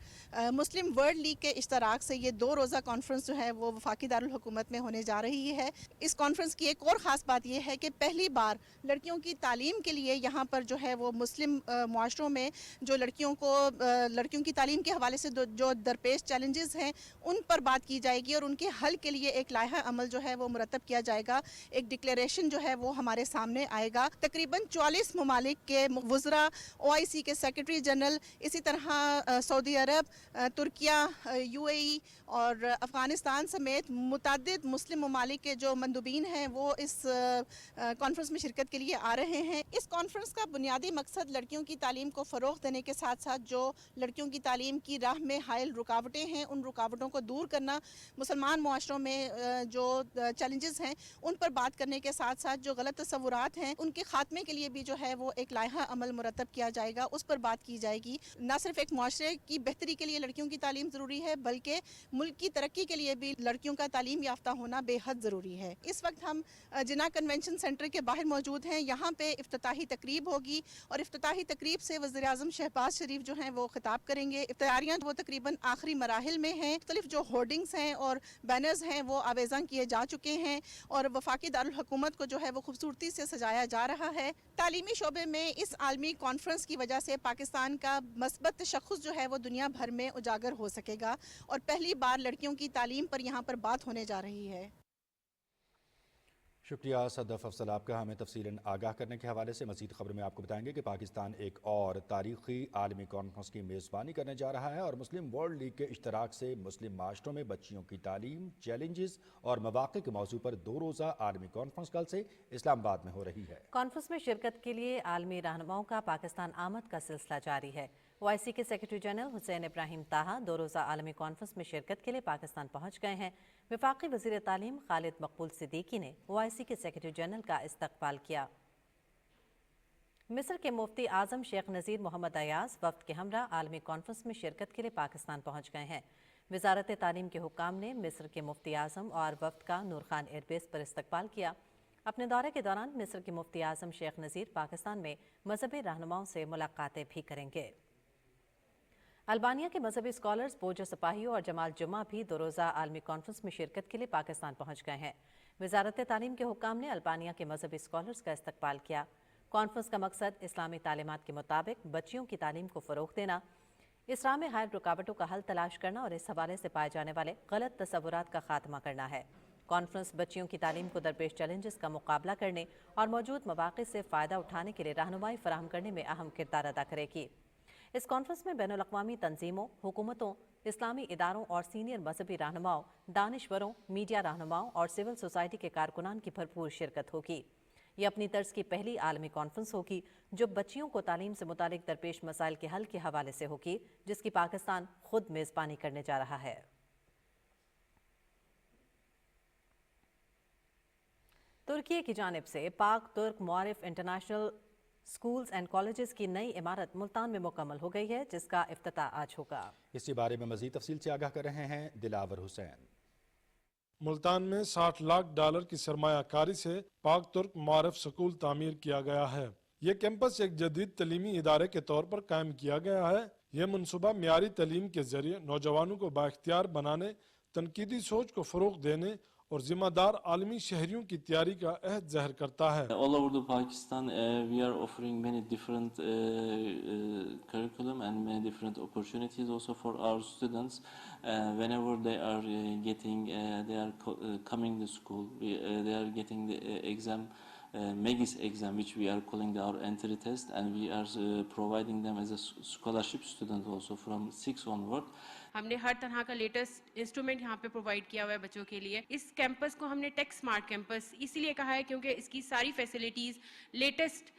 मुस्लिम वर्ल्ड लीग के इश्तराक से ये 2 रोज़ा कॉन्फ्रेंस जो है वो वफाकी दारुल हुकूमत में होने जा रही है। इस कॉन्फ्रेंस की एक और ख़ास बात यह है कि पहली बार लड़कियों की तालीम के लिए यहाँ पर जो है वो मुस्लिम मुआशरों में जो लड़कियों की तालीम के हवाले से जो दरपेश चैलेंजेस हैं उन पर बात की जाएगी और उनके हल के लिए एक लाइहा अमल जो है वो मुरतब किया जाएगा। एक डिक्लेरेशन जो है वो हमारे सामने आएगा। तकरीबन 44 ममालिक के वज़रा, OIC के सेक्रेटरी जनरल, इसी तरह सऊदी अरब, तुर्किया, UAE और अफ़गानिस्तान समेत मुतअद्दिद मुस्लिम ममालिक के जो मंदुबीन हैं वो इस कॉन्फ्रेंस में शिरकत के लिए आ रहे हैं। इस कॉन्फ्रेंस का बुनियादी मकसद लड़कियों की तालीम को फ़रोग़ देने के साथ साथ जो लड़कियों की तालीम की राह में हायल रुकावटें हैं उन रुकावटों को दूर करना, मुसलमान मुआशरों में जो चैलेंजेस हैं उन पर बात करने के साथ साथ जो गलत तस्वुरात हैं उनके खात्मे के लिए भी जो है वो एक लाइहा अमल मुरतब किया जाएगा, उस पर बात की जाएगी। न सिर्फ एक मुआशरे की बेहतरी के लिए लड़कियों की तालीम ज़रूरी है बल्कि मुल्क की तरक्की के लिए भी लड़कियों का तालीम याफ्ता होना बेहद ज़रूरी है। इस वक्त हम जिन्ना कन्वेंशन सेंटर के बाहर मौजूद हैं। यहाँ पे इफ्तिताही तकरीब होगी और इफ्तिताही तकरीब से वज़ीर आज़म शहबाज शरीफ जो हैं वो खिताब करेंगे। तैयारियाँ वो तकरीबन आखिरी मराहिल में हैं। मुख्तलिफ जो होर्डिंग्स हैं और बैनर्स हैं वो आवेज़ा किए जा चुके हैं और वफाकी दारुल हुकूमत को जो है वो खूबसूरती से सजाया जा रहा है। तालीमी शोबे में इस आलमी कॉन्फ्रेंस की वजह से पाकिस्तान का मस्बत तशख़्ख़ुस जो है वो दुनिया भर में उजागर हो सकेगा और पहली बार लड़कियों की तालीम पर यहाँ पर बात होने जा रही है। शुक्रिया सदफ अफसल आपका हमें तफसीलन आगाह करने के हवाले से। मज़ीद खबर में आपको बताएंगे कि पाकिस्तान एक और तारीख़ी आलमी कॉन्फ्रेंस की मेज़बानी करने जा रहा है और मुस्लिम वर्ल्ड लीग के इश्तराक से मुस्लिम माशरों में बच्चियों की तालीम, चैलेंजेस और मौक़े के मौजू पर 2 रोज़ा आलमी कॉन्फ्रेंस कल से इस्लामाबाद में हो रही है। कॉन्फ्रेंस में शिरकत के लिए आलमी रहनुमाओं का पाकिस्तान आमद का सिलसिला जारी है। OIC के सेक्रेटरी जनरल हुसैन इब्राहिम ताहा 2 रोज़ा आलमी कॉन्फ्रेंस में शिरकत के लिए पाकिस्तान पहुँच गए हैं। वफाकी वज़ीर तालीम खालिद मकबूल सिद्दीकी ने OIC के सेक्रेटरी जनरल का इस्तकबाल किया। मिस्र के मुफ्ती आज़म शेख नज़ीर मोहम्मद अयाज वफ़द के हमरा आलमी कॉन्फ्रेंस में शिरकत के लिए पाकिस्तान पहुँच गए हैं। वज़ारत तालीम के हुक्काम ने मिस्र के मुफ्ती आज़म और वफ़द का नूर खान एयरबेस पर इस्तकबाल किया। अपने दौरे के दौरान मिस्र के मुफ्ती आज़म शेख नज़ीर पाकिस्तान में मजहबी रहनुमाओं से मुलाकातें भी करेंगे। अल्बानिया के मजहबी स्कॉलर्स बोजो सिपाही और जमाल जुमा भी 2 रोज़ा आलमी कॉन्फ्रेंस में शिरकत के लिए पाकिस्तान पहुँच गए हैं। वज़ारत तालीम के हुक्काम ने अल्बानिया के मजहबी स्कॉलर्स का इस्तकबाल किया। कॉन्फ्रेंस का मकसद इस्लामी तालीमात के मुताबिक बच्चियों की तालीम को फ़रोग़ देना, इस्लाम में हायल रुकावटों का हल तलाश करना और इस हवाले से पाए जाने वाले गलत तस्वुरात का खात्मा करना है। کانفرنس بچیوں کی تعلیم کو درپیش چیلنجز کا مقابلہ کرنے اور موجود مواقع سے فائدہ اٹھانے کے لیے رہنمائی فراہم کرنے میں اہم کردار ادا کرے گی۔ اس کانفرنس میں بین الاقوامی تنظیموں، حکومتوں، اسلامی اداروں اور سینئر مذہبی رہنماؤں، دانشوروں، میڈیا رہنماؤں اور سول سوسائٹی کے کارکنان کی بھرپور شرکت ہوگی۔ یہ اپنی طرز کی پہلی عالمی کانفرنس ہوگی جو بچیوں کو تعلیم سے متعلق درپیش مسائل کے حل کے حوالے سے ہوگی، جس کی پاکستان خود میزبانی کرنے جا رہا ہے۔ ترکی کی جانب سے پاک ترک معارف انٹرنیشنل اسکولز اینڈ کالجز کی نئی عمارت ملتان میں مکمل ہو گئی ہے، جس کا افتتاح آج ہوگا۔ اسی بارے میں مزید تفصیل سے آگاہ کر رہے ہیں دلاور حسین۔ ملتان میں $60 لاکھ کی سرمایہ کاری سے پاک ترک معارف سکول تعمیر کیا گیا ہے۔ یہ کیمپس ایک جدید تعلیمی ادارے کے طور پر قائم کیا گیا ہے۔ یہ منصوبہ معیاری تعلیم کے ذریعے نوجوانوں کو بااختیار بنانے، تنقیدی سوچ کو فروغ دینے اور ذمہ دار عالمی شہریوں کی تیاری کا عہد ظاہر کرتا ہے۔ All over the Pakistan, we are offering many different curriculum and many different opportunities also for our students. Whenever they are coming to school, they are getting the exam, MEGIS exam, which we are calling our entry test, and we are providing them as a scholarship student also from 6 onward. ہم نے ہر طرح کا latest instrument یہاں پہ provide کیا ہوا ہے بچوں کے لیے۔ اس کیمپس کو ہم نے ٹیک سمارٹ کیمپس اسی لیے کہا ہے کیونکہ اس کی ساری فیسلٹیز لیٹسٹ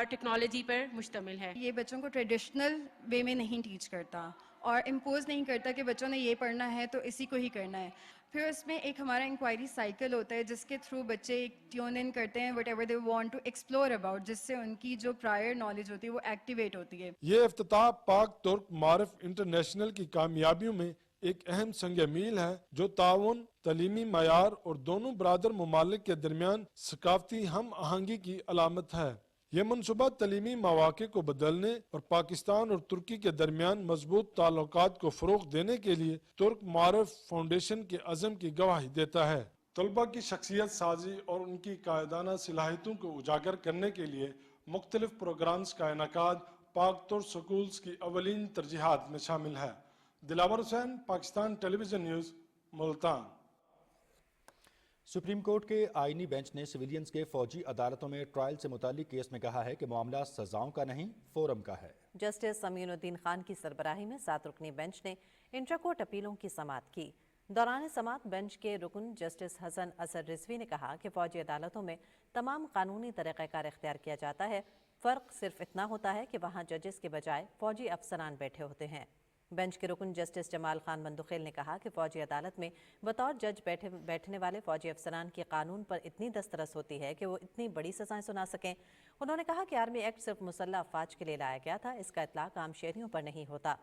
ٹیکنالوجی پر مشتمل ہے۔ یہ بچوں کو ٹریڈیشنل وے میں نہیں ٹیچ کرتا اور امپوز نہیں کرتا کہ بچوں نے یہ پڑھنا ہے تو اسی کو ہی کرنا ہے۔ پھر اس میں ایک ہمارا انکوائری سائیکل ہوتا ہے جس کے تھرو بچے ٹیون ان کرتے ہیں whatever they want to explore about, جس سے ان کی جو پرائر نالج ہوتی ہے وہ ایکٹیویٹ ہوتی ہے۔ یہ افتتاح پاک ترک معارف انٹرنیشنل کی کامیابیوں میں ایک اہم سنگ میل ہے جو تعاون، تعلیمی معیار اور دونوں برادر ممالک کے درمیان ثقافتی ہم آہنگی کی علامت ہے۔ یہ منصوبہ تعلیمی مواقع کو بدلنے اور پاکستان اور ترکی کے درمیان مضبوط تعلقات کو فروغ دینے کے لیے ترک معارف فاؤنڈیشن کے عزم کی گواہی دیتا ہے۔ طلبہ کی شخصیت سازی اور ان کی قائدانہ صلاحیتوں کو اجاگر کرنے کے لیے مختلف پروگرامز کا انعقاد پاک ترک سکولز کی اولین ترجیحات میں شامل ہے۔ Dilawar Hussain, Pakistan television news, Multan. Supreme court کے آئینی بینچ نے سویلینز کے فوجی عدالتوں میں ٹرائل سے متعلق کیس میں کہا ہے کہ معاملہ سزاؤں کا نہیں، فورم کا ہے۔ جسٹس امین الدین خان کی سربراہی میں 7 رکنی بینچ نے انٹرا کورٹ اپیلوں کی سماعت کی۔ دوران سماعت بینچ کے رکن جسٹس حسن اظہر رضوی نے کہا کہ فوجی عدالتوں میں تمام قانونی طریقہ کار اختیار کیا جاتا ہے، فرق صرف اتنا ہوتا ہے کہ وہاں ججز کے بجائے فوجی افسران بیٹھے ہوتے ہیں۔ بینچ کے رکن جسٹس جمال خان بندخیل نے کہا کہ فوجی عدالت میں بطور جج بیٹھنے والے فوجی افسران کی قانون پر اتنی دسترس ہوتی ہے کہ وہ اتنی بڑی سزائیں سنا سکیں۔ انہوں نے کہا کہ آرمی ایکٹ صرف مسلح افواج کے لیے لایا گیا تھا، اس کا اطلاق عام شہریوں پر نہیں ہوتا۔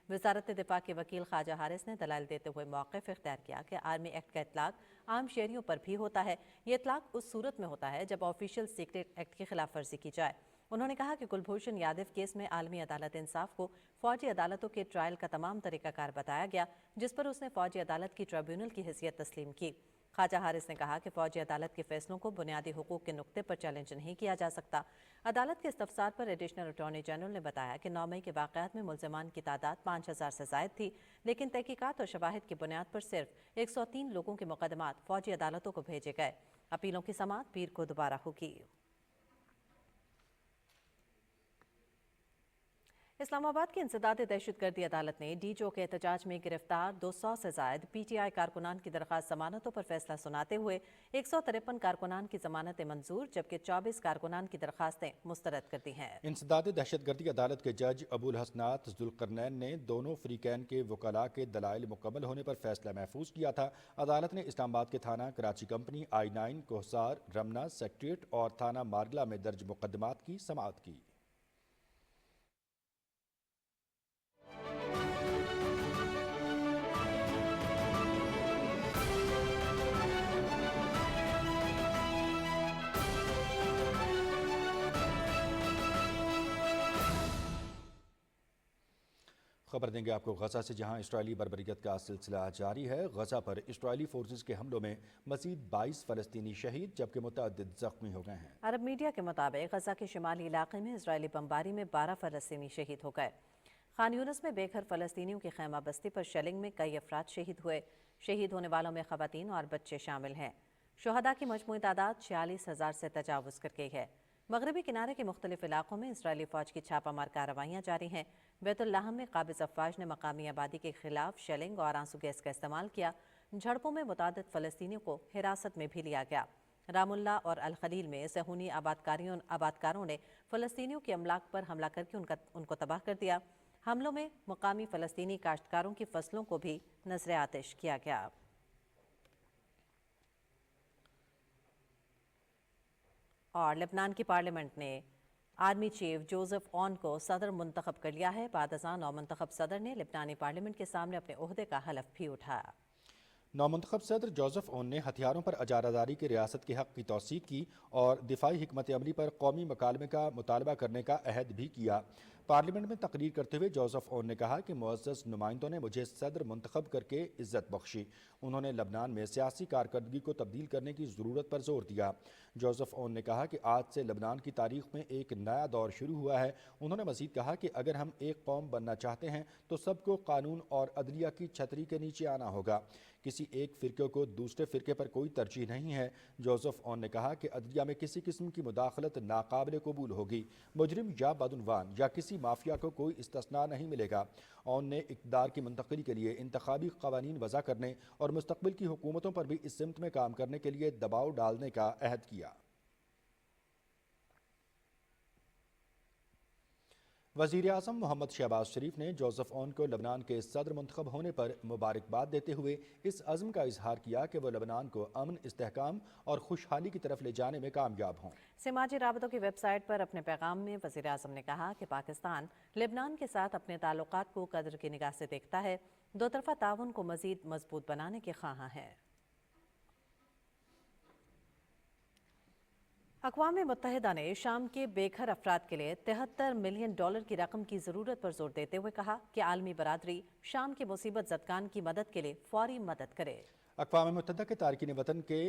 وزارت دفاع کے وکیل خواجہ حارث نے دلائل دیتے ہوئے موقف اختیار کیا کہ آرمی ایکٹ کا اطلاق عام شہریوں پر بھی ہوتا ہے۔ یہ اطلاق اس صورت میں ہوتا ہے جب آفیشیل سیکرٹ ایکٹ کی خلاف ورزی کی جائے۔ انہوں نے کہا کہ کلبھوشن یادو کیس میں عالمی عدالت انصاف کو فوجی عدالتوں کے ٹرائل کا تمام طریقہ کار بتایا گیا، جس پر اس نے فوجی عدالت کی ٹریبیونل کی حیثیت تسلیم کی۔ خواجہ حارث نے کہا کہ فوجی عدالت کے فیصلوں کو بنیادی حقوق کے نقطے پر چیلنج نہیں کیا جا سکتا۔ عدالت کے استفسار پر ایڈیشنل اٹارنی جنرل نے بتایا کہ 9 مئی کے واقعات میں ملزمان کی تعداد 5000 سے زائد تھی، لیکن تحقیقات اور شواہد کی بنیاد پر صرف 103 لوگوں کے مقدمات فوجی عدالتوں کو بھیجے گئے۔ اپیلوں کی سماعت پیر کو دوبارہ ہوگی۔ اسلام آباد کی انسداد دہشت گردی عدالت نے ڈی جو کے احتجاج میں گرفتار 200 سے زائد پی ٹی آئی کارکنان کی درخواست ضمانتوں پر فیصلہ سناتے ہوئے 153 کارکنان کی ضمانتیں منظور جبکہ 24 کارکنان کی درخواستیں مسترد کر دی ہیں۔ انسداد دہشت گردی عدالت کے جج ابو الحسنات ذوالقرنین نے دونوں فریقین کے وکلاء کے دلائل مکمل ہونے پر فیصلہ محفوظ کیا تھا۔ عدالت نے اسلام آباد کے تھانہ Karachi company, I9، Kohsar, Ramna, secretariat اور تھانہ مارگلہ میں درج مقدمات کی سماعت کی۔ خبر دیں گے آپ کو غزہ سے، جہاں اسرائیلی بربریت کا سلسلہ جاری ہے۔ غزہ پر اسرائیلی فورسز کے حملوں میں مزید 22 فلسطینی شہید جبکہ متعدد زخمی ہو گئے ہیں۔ عرب میڈیا کے مطابق غزہ کے شمالی علاقے میں اسرائیلی بمباری میں 12 فلسطینی شہید ہو گئے۔ خان یونس میں بے گھر فلسطینیوں کی خیمہ بستی پر شیلنگ میں کئی افراد شہید ہوئے۔ शहीद होने वालों में खवातीन और बच्चे शामिल हैं। शुहदा की मजमूई तादाद 46,000 से तजावुज़ कर गई है। मगरबी किनारे के मुख्तलिफ इलाकों में इसराइली फ़ौज की छापामार कार्रवाइयाँ जारी हैं। बैतुल्लाहम में काबिज़ अफ़वाज ने मकामी आबादी के खिलाफ शेलिंग और आंसू गैस का इस्तेमाल किया। झड़पों में मुतादिद फ़लस्तीनियों को हिरासत में भी लिया गया। रामुल्ला और अल खलील में सहूनी आबादकारों ने फ़लस्तीनियों के अमलाक पर हमला करके उनको तबाह कर दिया। हमलों में मकामी फ़लस्तीनी काश्तकारों की फसलों को भी नज़र आतिश किया गया। और लेबनान की पार्लियामेंट ने आर्मी चीफ जोसेफ ऑन को सदर मुंतखब कर लिया है। बाद अज़ां नौमंतखब सदर ने लेबनानी पार्लियामेंट के सामने अपने ओहदे का हलफ भी उठाया। नौमंतखब सदर जोसेफ ओन ने हथियारों पर अजारादारी की रियासत के हक़ की तौसीक की और दिफाई हिकमत अमली पर कौमी मकालमे का मुतालबा करने का अहद भी किया। पार्लियामेंट में तकरीर करते हुए जोसेफ ओन ने कहा कि मुअज़्ज़ज़ नुमाइंदों ने मुझे सदर मुंतखब करके इज़्ज़त बख्शी। उन्होंने लबनान में सियासी कारकर्दगी को तब्दील करने की ज़रूरत पर जोर दिया। जोसेफ ओन ने कहा कि आज से लबनान की तारीख में एक नया दौर शुरू हुआ है। उन्होंने मज़ीद कहा कि अगर हम एक कौम बनना चाहते हैं तो सबको कानून और अदलिया की छतरी के नीचे आना होगा। किसी एक फ़िरके को दूसरे फ़िरके पर कोई तरजीह नहीं है। जोसेफ ओन ने कहा कि अदलिया में किसी किस्म की मुदाखलत नाकाबिल कबूल होगी। मुजरिम या बदउनवान या किसी माफिया को कोई इस्तिस्ना नहीं मिलेगा। ओन ने इक़्तिदार की मुंतकिली के लिए इंतखाबी क़वानीन वज़ा करने और मुस्तक़बिल की हुकूमतों पर भी इस सिमत में काम करने के लिए दबाव डालने का अहद किया। वज़ीर आज़म मोहम्मद शहबाज शरीफ ने जोसेफ ओन को लबनान के सदर मुंतखब होने पर मुबारकबाद देते हुए इस अज़्म का इजहार किया कि वो लबनान को अमन, इस्तेहकाम और खुशहाली की तरफ ले जाने में कामयाब हों। समाजी राबतों की वेबसाइट पर अपने पैगाम में वज़ीर आज़म ने कहा कि पाकिस्तान लेबनान के साथ अपने ताल्लुकात को कदर की निगाह से देखता है, दो तरफ़ा ताउन को मज़ीद मजबूत बनाने के ख़्वाहां है। अक़वाम मुत्तहिदा ने शाम के बेघर अफराद के लिए $73 मिलियन की रकम की ज़रूरत पर जोर देते हुए कहा कि आलमी बरादरी शाम के मुसीबत ज़दगान की मदद के लिए फौरी मदद करे। अक़वाम मुत्तहिदा के तारकीन वतन के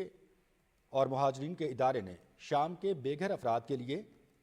और मुहाजिरीन के इदारे ने शाम के बेघर अफराद के लिए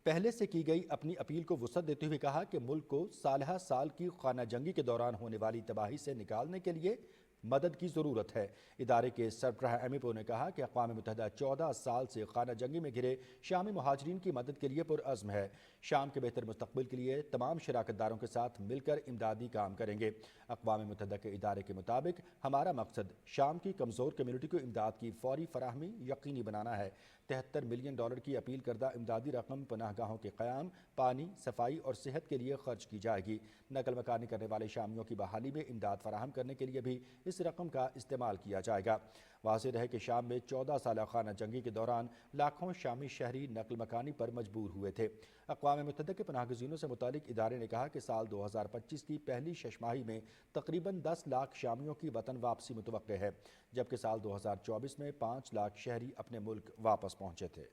पहले से की गई अपनी अपील को वुसअत देते हुए कहा कि मुल्क को सालहा साल की खाना जंगी के दौरान होने वाली तबाही से निकालने के लिए मदद की ज़रूरत है। इदारे के सरबराह एमईपो ने कहा कि अक़वाम मुत्तहिदा 14 साल से खाना जंगी में घिरे शामी मुहाजिरीन की मदद के लिए पुरअज़्म है। शाम के बेहतर मुस्तक़बिल के लिए तमाम शराकतदारों के साथ मिलकर इमदादी काम करेंगे। अक़वाम मुत्तहिदा के इदारे के मुताबिक हमारा मकसद शाम की कमज़ोर कम्यूनिटी को इमदाद की फौरी फराहमी यकीनी बनाना है। $73 मिलियन की अपील करदा इमदादी रकम पनाहगाहों के क़याम, पानी, सफाई और सेहत के लिए खर्च की जाएगी। नकल मकानी करने वाले शामियों की बहाली में इमदाद फराहम करने के लिए भी इस रकम का इस्तेमाल किया जाएगा। वाज़ेह है कि शाम में 14 साल खाना जंगी के दौरान लाखों शामी शहरी नकल मकानी पर मजबूर हुए थे। अक़वाम मुत्तहिदा के पनाहगज़ीनों से मुतालिक इदारे ने कहा कि साल 2025 की पहली शशमाही में तकरीबन 10 लाख शामियों की वतन वापसी मुतवक्के है, जबकि साल 2024 में 5 लाख शहरी अपने मुल्क वापस पहुंचे थे।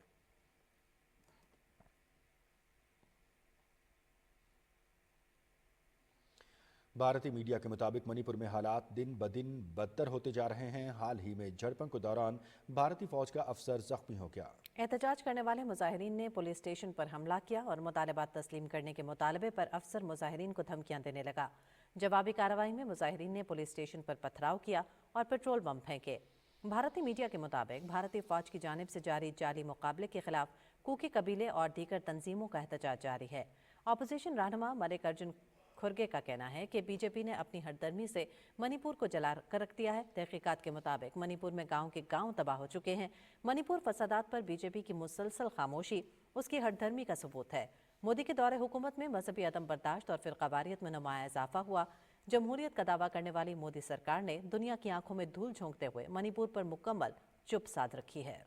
भारतीय मीडिया के मुताबिक मणिपुर में हालात दिन ब दिन बदतर होते जा रहे हैं। हाल ही में झड़पों के दौरान भारतीय फौज का अफसर जख्मी हो गया। एहतजाज करने वाले मुजाहिरीन ने पुलिस स्टेशन पर हमला किया और मुतालबात तस्लीम करने के मुतालबे पर अफसर मुजाहिरीन को धमकियां देने लगा। जवाबी कार्रवाई में मुजाहिरीन ने पुलिस स्टेशन पर पथराव किया और पेट्रोल बम फेंके। भारतीय मीडिया के मुताबिक भारतीय फौज की जानिब से जारी जाली मुकाबले के खिलाफ कुकी कबीले और दीगर तंजीमों का एहतजाज जारी है। अपोजिशन रहनुमा मल्लिकार्जुन खुर्गे का कहना है कि बीजेपी ने अपनी हरदर्मी से मणिपुर को जला कर रख दिया है। तहकीकात के मुताबिक मणिपुर में गांव के गांव तबाह हो चुके हैं। मणिपुर फसादात पर बीजेपी की मुसलसल खामोशी उसकी हरदर्मी का सबूत है। मोदी के दौरे हुकूमत में मजहबी अदम बर्दाश्त और फिरकावारियत में नुमाया इजाफा हुआ। जमहूरियत का दावा करने वाली मोदी सरकार ने दुनिया की आंखों में धूल झोंकते हुए मणिपुर पर मुकम्मल चुप साध रखी है।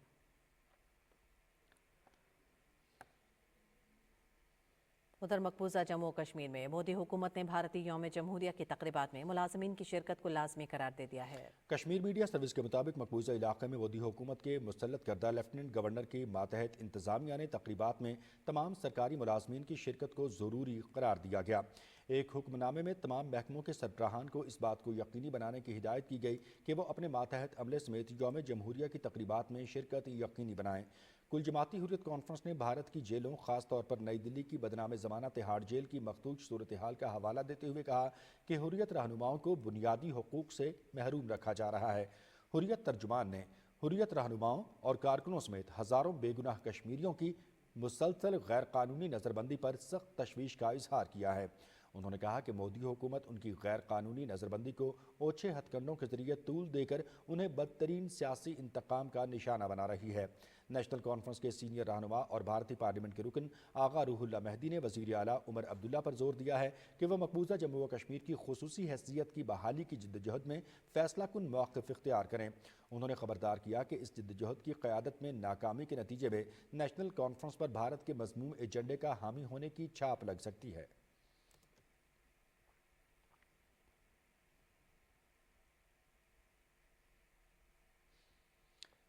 उधर मकबूजा जम्मू और कश्मीर में मोदी हुकूमत ने भारतीय यौम जमहूरिया की तकरीबात में मुलाजमीन की शिरकत को लाजमी करार दे दिया है। कश्मीर मीडिया सर्विस के मुताबिक मकबूजा इलाके में मोदी हुकूमत के मुसल्लत करदा लेफ्टिनेंट गवर्नर के मातहत इंतजामिया ने तकरीबात में तमाम सरकारी मुलाजमीन की शिरकत को ज़रूरी करार दिया गया। ایک حکم نامے میں تمام محکموں کے سربراہان کو اس بات کو یقینی بنانے کی ہدایت کی گئی کہ وہ اپنے ماتحت عملے سمیت یوم جمہوریہ کی تقریبات میں شرکت یقینی بنائیں۔ کل جماعتی حریت کانفرنس نے بھارت کی جیلوں خاص طور پر نئی دلی کی بدنام زمانہ تہاڑ جیل کی مخدوش صورتحال کا حوالہ دیتے ہوئے کہا کہ حریت رہنماؤں کو بنیادی حقوق سے محروم رکھا جا رہا ہے۔ حریت ترجمان نے حریت رہنماؤں اور کارکنوں سمیت ہزاروں بے گناہ کشمیریوں کی مسلسل غیر قانونی نظر بندی پر سخت تشویش کا اظہار کیا ہے۔ انہوں نے کہا کہ مودی حکومت ان کی غیر قانونی نظر بندی کو اوچھے ہتھ کنڈوں کے ذریعے طول دے کر انہیں بدترین سیاسی انتقام کا نشانہ بنا رہی ہے۔ نیشنل کانفرنس کے سینئر رہنما اور بھارتی پارلیمنٹ کے رکن آغا روح اللہ مہدی نے وزیر اعلیٰ عمر عبداللہ پر زور دیا ہے کہ وہ مقبوضہ جموں و کشمیر کی خصوصی حیثیت کی بحالی کی جدوجہد میں فیصلہ کن موقف اختیار کریں۔ انہوں نے خبردار کیا کہ اس جدوجہد کی قیادت میں ناکامی کے نتیجے میں نیشنل کانفرنس پر بھارت کے مذموم ایجنڈے کا حامی ہونے کی چھاپ لگ سکتی ہے۔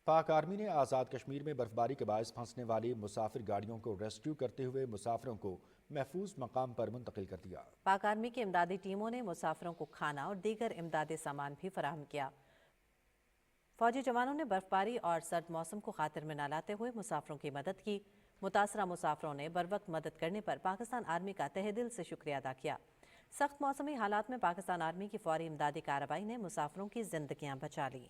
پاک آرمی نے آزاد کشمیر میں برفباری کے باعث پھنسنے والی مسافر گاڑیوں کو ریسکیو کرتے ہوئے مسافروں کو محفوظ مقام پر منتقل کر دیا۔ پاک آرمی کی امدادی ٹیموں نے مسافروں کو کھانا اور دیگر امدادی سامان بھی فراہم کیا۔ فوجی جوانوں نے برفباری اور سرد موسم کو خاطر میں نہ لاتے ہوئے مسافروں کی مدد کی۔ متاثرہ مسافروں نے بروقت مدد کرنے پر پاکستان آرمی کا تہہ دل سے شکریہ ادا کیا۔ سخت موسمی حالات میں پاکستان آرمی کی فوری امدادی کارروائی نے مسافروں کی زندگیاں بچا لی۔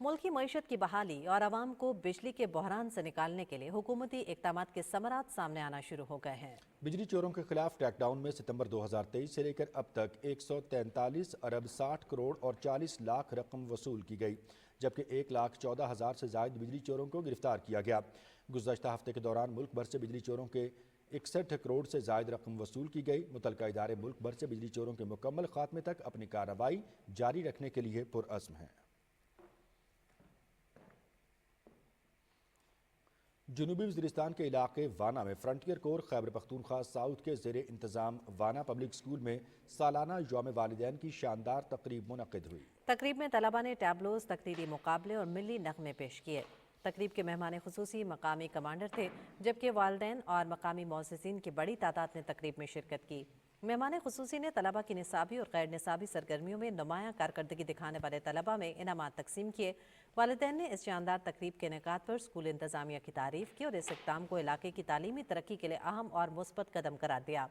ملک کی معیشت کی بحالی اور عوام کو بجلی کے بحران سے نکالنے کے لیے حکومتی اقدامات کے ثمرات سامنے آنا شروع ہو گئے ہیں۔ بجلی چوروں کے خلاف کریک ڈاؤن میں ستمبر 2023 سے لے کر اب تک 143 ارب 60 کروڑ اور 40 لاکھ رقم وصول کی گئی، جبکہ 1,14,000 سے زائد بجلی چوروں کو گرفتار کیا گیا۔ گزشتہ ہفتے کے دوران ملک بھر سے بجلی چوروں کے 61 کروڑ سے زائد رقم وصول کی گئی۔ متعلقہ ادارے ملک بھر سے بجلی چوروں کے مکمل خاتمے تک اپنی کارروائی جاری رکھنے کے لیے پرعزم ہیں۔ جنوبی وزیرستان کے علاقے وانا میں فرنٹیئر کور خیبر پختونخوا ساؤتھ کے زیر انتظام وانا پبلک سکول میں سالانہ یوم والدین کی شاندار تقریب منعقد ہوئی۔ تقریب میں طلبہ نے ٹیبلوز، تقریری مقابلے اور ملی نغمے پیش کیے۔ تقریب کے مہمان خصوصی مقامی کمانڈر تھے، جبکہ والدین اور مقامی معززین کی بڑی تعداد نے تقریب میں شرکت کی۔ مہمان خصوصی نے طلبہ کی نصابی اور غیر نصابی سرگرمیوں میں نمایاں کارکردگی دکھانے والے طلبہ میں انعامات تقسیم کیے۔ والدین نے اس شاندار تقریب کے انعقاد پر اسکول انتظامیہ کی تعریف کی اور اس اقدام کو علاقے کی تعلیمی ترقی کے لیے اہم اور مثبت قدم قرار دیا۔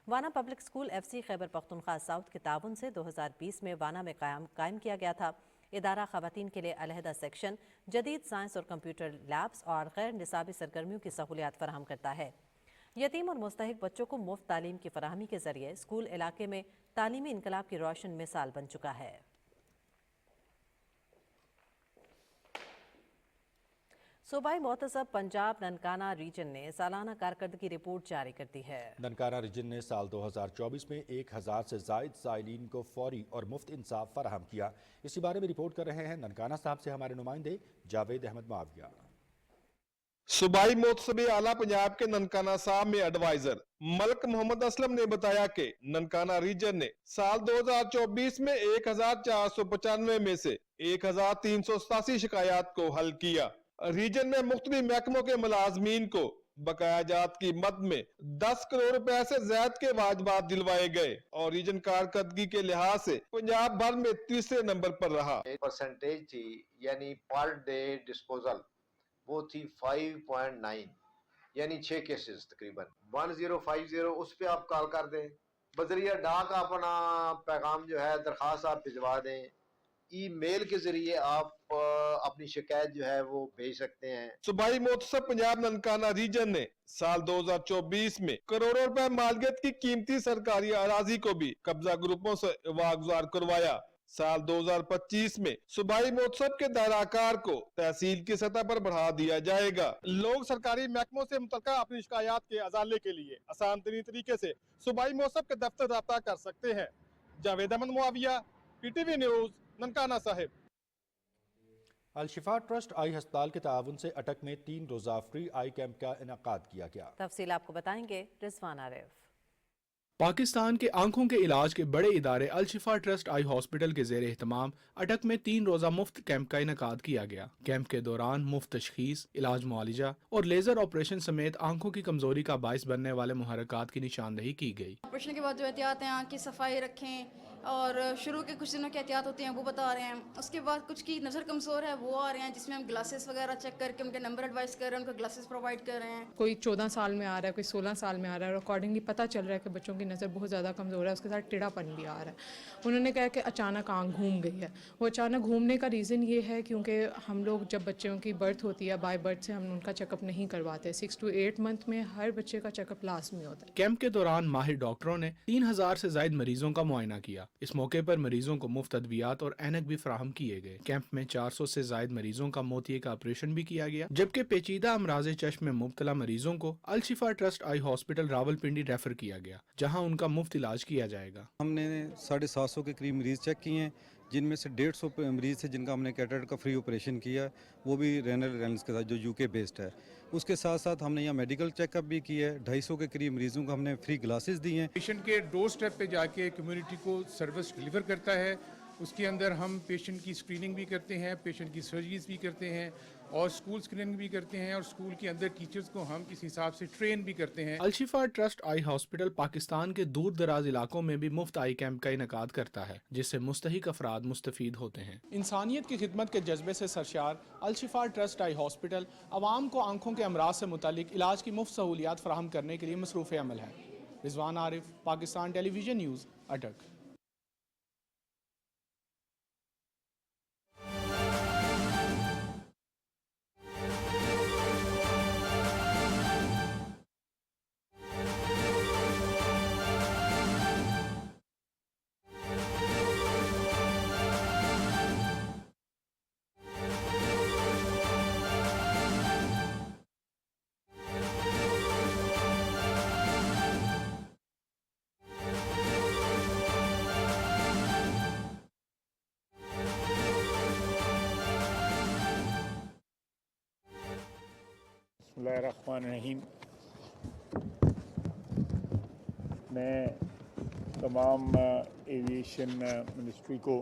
وانا public school FC Khyber Pakhtunkhwa south کے تعاون سے 2020 میں وانا میں قائم کیا گیا تھا۔ ادارہ خواتین کے لیے علیحدہ سیکشن، جدید سائنس اور کمپیوٹر لیبس اور غیر نصابی سرگرمیوں کی سہولیات فراہم کرتا ہے۔ یتیم اور مستحق بچوں کو مفت تعلیم کی فراہمی کے ذریعے اسکول علاقے میں تعلیمی انقلاب کی روشن مثال بن چکا ہے۔ صوبائی محتسب پنجاب ننکانہ ریجن نے سالانہ کارکردگی رپورٹ جاری کر دی ہے۔ ننکانہ ریجن نے سال 2024 میں 1000 سے زائد سائلین کو فوری اور مفت انصاف فراہم کیا۔ اسی بارے میں رپورٹ کر رہے ہیں ننکانہ صاحب سے ہمارے نمائندے جاوید احمد معاویہ۔ صوبائی محتسب اعلیٰ پنجاب کے ننکانہ صاحب میں ایڈوائزر ملک محمد اسلم نے بتایا کہ ننکانہ ریجن نے سال 2024 میں 1495 میں سے 1387 شکایات کو حل کیا۔ ریجن میں مختلف محکموں کے ملازمین کو بقایا جات کی مد میں 10 کروڑ روپے سے زائد کے واجبات دلوائے گئے اور ریجن کارکردگی کے لحاظ سے پنجاب بھر میں تیسرے نمبر پر رہا۔ پرسنٹیج تھی یعنی پر ڈے ڈسپوزل وہ تھی 5.9 یعنی 6 کیسز تقریباً 1050 اس پہ آپ کال کر دیں، بذریعہ ڈاک اپنا پیغام جو ہے درخواست آپ بھجوا دیں، ای میل کے ذریعے آپ اپنی شکایت جو ہے وہ بھیج سکتے ہیں۔ صوبائی محتسب پنجاب ننکانہ ریجن نے سال 2024 میں کروڑوں روپے مالیت کی قیمتی سرکاری اراضی کو بھی قبضہ گروپوں سے واگزار کروایا۔ سال 2025 میں صوبائی محتسب کے دائرہ کار کو تحصیل کی سطح پر بڑھا دیا جائے گا۔ لوگ سرکاری محکموں سے متعلقہ اپنی شکایات کے ازالے کے لیے آسان ترین طریقے سے صوبائی محتسب کے دفتر رابطہ کر سکتے ہیں۔ جاوید احمد معاویہ، PTV نیوز، ننکانہ صاحب۔ الشفا ٹرسٹ آئی ہسپتال کے تعاون سے اٹک میں 3 روزہ فری آئی کیمپ کا انعقاد کیا گیا۔ تفصیل آپ کو بتائیں گے رضوان عارف۔ पाकिस्तान के आंखों के इलाज के बड़े इदारे अल-शिफा ट्रस्ट आई हॉस्पिटल के ज़ेर एहतमाम अटक में 3 रोज़ा मुफ्त कैंप का इनेकाद किया गया। कैंप के दौरान मुफ्त तशखीस, इलाज मुआलिजा और लेज़र ऑपरेशन समेत आंखों की कमजोरी का बाइस बनने वाले मुहर्रकात की निशानदही की गई। ऑपरेशन के बाद जो एहतियात हैं, आँख की सफाई रखें और शुरू के कुछ दिनों की एहतियात होती हैं वो बता रहे हैं। उसके बाद कुछ की नज़र कमज़ोर है वो आ रहे हैं, जिसमें हम ग्लासेस वगैरह चेक करके उनके नंबर एडवाइस कर रहे हैं, उनको ग्लासेस प्रोवाइड कर रहे हैं। कोई 14 साल में आ रहा है, कोई 16 साल में आ रहा है और अकॉर्डिंगली पता चल रहा है कि बच्चों की नज़र बहुत ज़्यादा कमज़ोर है, उसके साथ टेढ़ापन भी आ रहा है। उन्होंने कहा कि अचानक आँख घूम गई है। वो अचानक घूमने का रीज़न ये है क्योंकि हम लोग जब बच्चों की बर्थ होती है बाय बर्थ से हम उनका चेकअप नहीं करवाते। 6 to 8 मंथ में हर बच्चे का चेकअप लाजमी होता है। कैंप के दौरान माहिर डॉक्टरों ने 3000 से ज्यादा मरीजों का मुआयना किया। इस मौके पर मरीजों को मुफ्त अद्वियात और ऐनक भी फराहम किए गए। कैंप में 400 से ज्यादा मरीजों का मोतिये का ऑपरेशन भी किया गया, जबकि पेचीदा अमराज चश्म में मुब्तला मरीजों को Al-Shifa trust eye hospital Rawalpindi refer किया गया, जहां उनका मुफ्त इलाज किया जाएगा। हमने 750 के करीब मरीज चेक किए हैं, जिनमें से 150 मरीज थे जिनका हमने कैटरेक्ट का फ्री ऑपरेशन किया, वो भी रेनल रेंस के साथ जो यूके बेस्ड है। उसके साथ साथ हमने यहाँ मेडिकल चेकअप भी किया है। 250 के करीब मरीजों को हमने फ्री ग्लासेस दी हैं। पेशेंट के डोर स्टेप पे जाके कम्युनिटी को सर्विस डिलीवर करता है। उसके अंदर हम पेशेंट की स्क्रीनिंग भी करते हैं, पेशेंट की सर्जरीज भी करते हैं और स्कूल स्क्रीनिंग भी करते हैं और स्कूल के अंदर टीचर्स को हम इस हिसाब से ट्रेन भी करते हैं। अल-शिफा ट्रस्ट आई हॉस्पिटल पाकिस्तान के दूर दराज इलाकों में भी मुफ्त आई कैंप का इनेकाद करता है, जिससे मुस्तहिक अफराद मुस्तफीद होते हैं। इंसानियत की खिदमत के जज्बे से सरशार अल-शिफा ट्रस्ट आई हॉस्पिटल आवाम को आंखों के अमराज से मुतालिक इलाज की मुफ्त सहूलियात फराहम करने के लिए मसरूफ़ अमल है। रिजवान आरिफ, पाकिस्तान टेलीविजन न्यूज़, अटक। बिस्मिल्लाहिर्रहमानिर्रहीम। मैं तमाम एविएशन मिनिस्ट्री को,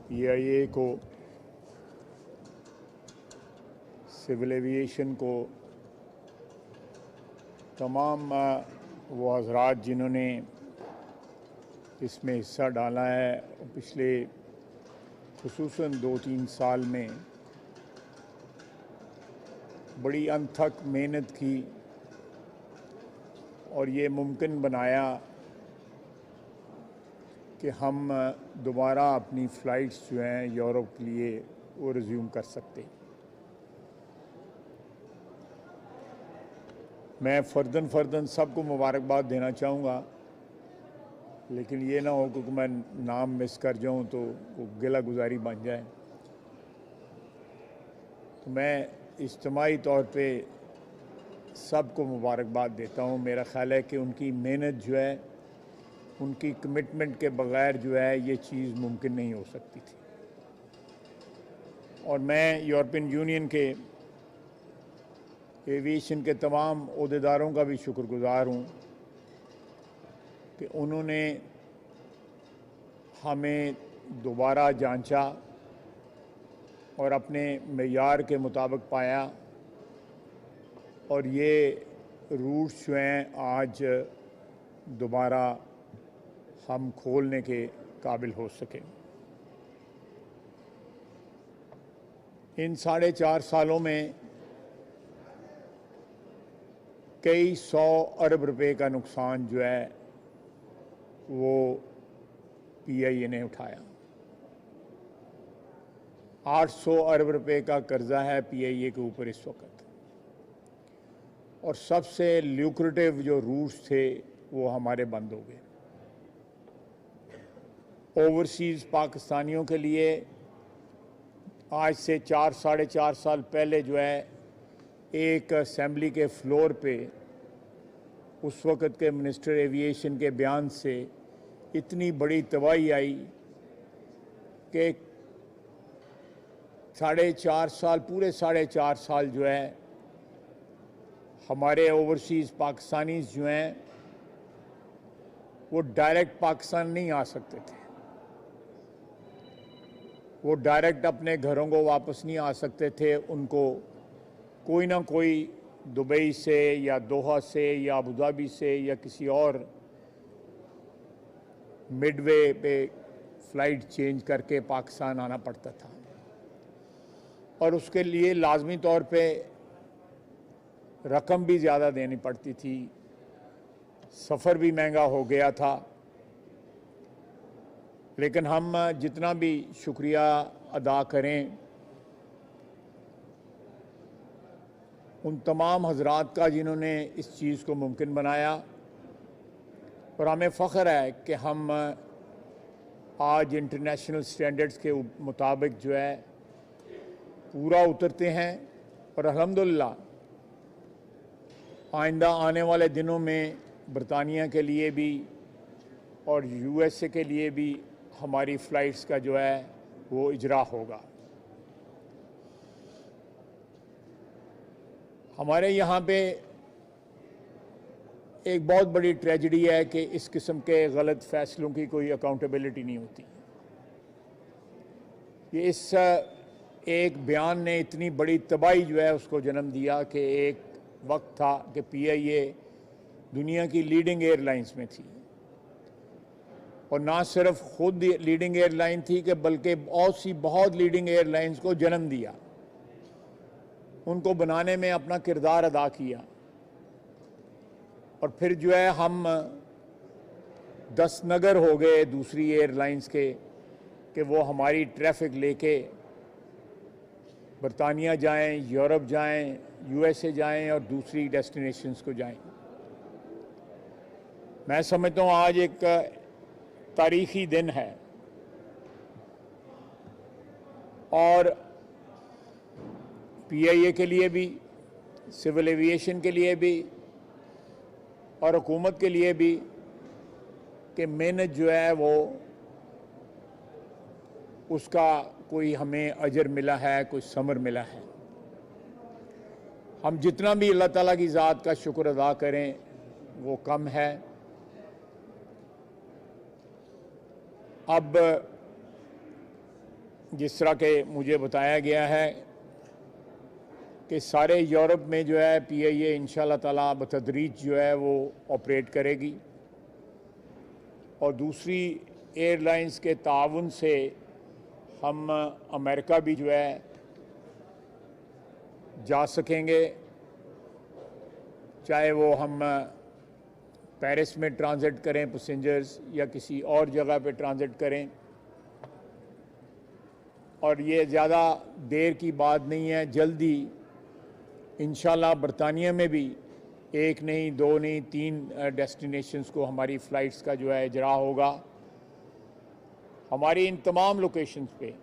PIA को, सिविल एविएशन को, तमाम वो हज़रात जिन्होंने इसमें हिस्सा डाला है, पिछले खुसूसन 2-3 साल में बड़ी अनथक मेहनत की और ये मुमकिन बनाया कि हम दोबारा अपनी फ़्लाइट्स जो हैं यूरोप के लिए वो रिज्यूम कर सकते। मैं फ़र्दन सबको मुबारकबाद देना चाहूँगा, लेकिन ये ना हो कि मैं नाम मिस कर जाऊँ तो वो गिला गुजारी बन जाए। तो मैं इज्तिमाई तौर पे सबको मुबारकबाद देता हूँ। मेरा ख़्याल है कि उनकी मेहनत जो है, उनकी कमिटमेंट के बग़ैर जो है ये चीज़ मुमकिन नहीं हो सकती थी। और मैं यूरोपियन यूनियन के एविएशन के तमाम ओहदेदारों का भी शुक्रगुज़ार हूँ कि उन्होंने हमें दोबारा जांचा और अपने मेयार के मुताबिक पाया और ये रूट्स जो हैं आज दोबारा हम खोलने के काबिल हो सके। इन 4.5 सालों में कई 100 अरब रुपए का नुकसान जो है वो PIA ने उठाया। 800 अरब रुपए का कर्जा है PIA के ऊपर इस वक्त, और सबसे ल्यूक्रेटिव जो रूट्स थे वो हमारे बंद हो गए। ओवरसीज़ पाकिस्तानियों के लिए आज से 4-4.5 साल पहले जो है एक असेंबली के फ्लोर पे उस वक़्त के मिनिस्टर एविएशन के बयान से इतनी बड़ी तबाही आई कि 4.5 साल, पूरे 4.5 साल जो है हमारे ओवरसीज़ पाकिस्तानीज़ जो हैं वो डायरेक्ट पाकिस्तान नहीं आ सकते थे, वो डायरेक्ट अपने घरों को वापस नहीं आ सकते थे। उनको कोई ना कोई दुबई से या दोहा से या अबू धाबी से या किसी और मिडवे पे फ़्लाइट चेंज करके पाकिस्तान आना पड़ता था, और उसके लिए लाजमी तौर पे रकम भी ज़्यादा देनी पड़ती थी, सफ़र भी महंगा हो गया था। लेकिन हम जितना भी शुक्रिया अदा करें उन तमाम हजरात का जिन्होंने इस चीज़ को मुमकिन बनाया, और हमें फ़ख्र है कि हम आज इंटरनेशनल स्टैंडर्ड्स के मुताबिक जो है पूरा उतरते हैं, और अल्हम्दुलिल्लाह आइंदा आने वाले दिनों में बरतानिया के लिए भी और यूएसए के लिए भी हमारी फ़्लाइट्स का जो है वो इजरा होगा। हमारे यहाँ पे एक बहुत बड़ी ट्रेजेडी है कि इस किस्म के गलत फ़ैसलों की कोई अकाउंटेबिलिटी नहीं होती। ये इस एक बयान ने इतनी बड़ी तबाही जो है उसको जन्म दिया कि एक वक्त था कि पीआईए दुनिया की लीडिंग एयरलाइंस में थी, और ना सिर्फ खुद लीडिंग एयरलाइन थी कि बल्कि बहुत लीडिंग एयरलाइंस को जन्म दिया, उनको बनाने में अपना किरदार अदा किया। और फिर जो है हम 10 नगर हो गए दूसरी एयरलाइंस के कि वो हमारी ट्रैफिक लेके बरतानिया जाएं, यूरोप जाएं, यूएसए जाएं और दूसरी डेस्टिनेशंस को जाएं। मैं समझता हूँ आज एक तारीखी दिन है, और पीआईए के लिए भी, सिविल एविएशन के लिए भी और हुकूमत के लिए भी कि मेहनत जो है वो उसका कोई हमें अजर मिला है, कोई समर मिला है। हम जितना भी अल्लाह ताला की ज़ात का शुक्र अदा करें वो कम है। अब जिस तरह के मुझे बताया गया है कि सारे यूरोप में जो है पीआईए इंशाअल्लाह ताला बतदरीज जो है वो ऑपरेट करेगी, और दूसरी एयरलाइंस के ताउन से हम अमेरिका भी जो है जा सकेंगे, चाहे वो हम पेरिस में ट्रांजिट करें पैसेंजर्स या किसी और जगह पे ट्रांजिट करें। और ये ज़्यादा देर की बात नहीं है, जल्दी इंशाल्लाह बरतानिया में भी 1 नहीं 2 नहीं 3 डेस्टिनेशंस को हमारी फ़्लाइट्स का जो है इजरा होगा। हमारी इन तमाम लोकेशंस पे,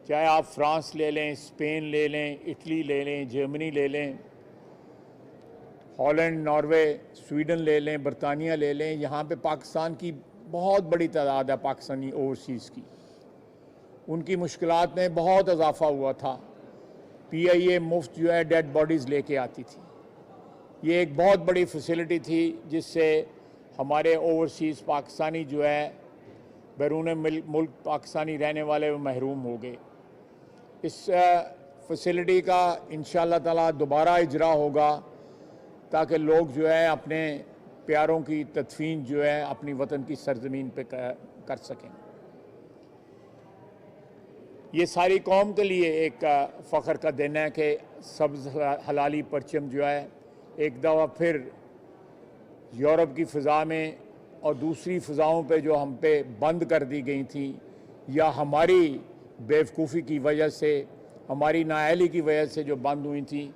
चाहे आप फ्रांस ले लें, स्पेन ले लें, इटली ले लें, जर्मनी ले लें, हॉलैंड, नॉर्वे, स्वीडन ले लें, बरतानिया ले लें, यहाँ पे पाकिस्तान की बहुत बड़ी तादाद है पाकिस्तानी ओवरसीज़ की। उनकी मुश्किलात में बहुत इजाफा हुआ था। पीआईए मुफ्त जो है डेड बॉडीज़ लेके आती थी। ये एक बहुत बड़ी फैसिलिटी थी जिससे हमारे ओवरसीज़ पाकिस्तानी जो है बैरून मुल्क पाकिस्तानी रहने वाले वो महरूम हो गए। इस फैसिलिटी का इंशाअल्लाह ताला दोबारा इजरा होगा ताकि लोग जो है अपने प्यारों की तदफीन जो है अपनी वतन की सरजमीन पे कर सकें। ये सारी कौम के लिए एक फ़ख्र का दिन है कि सब्ज़ हलाली परचम जो है एक दफ़ा फिर यूरोप की फ़िज़ा में और दूसरी फ़िज़ाओं पे जो हम पे बंद कर दी गई थी या हमारी बेवकूफ़ी की वजह से, हमारी नाअहली की वजह से जो बंद हुई थी,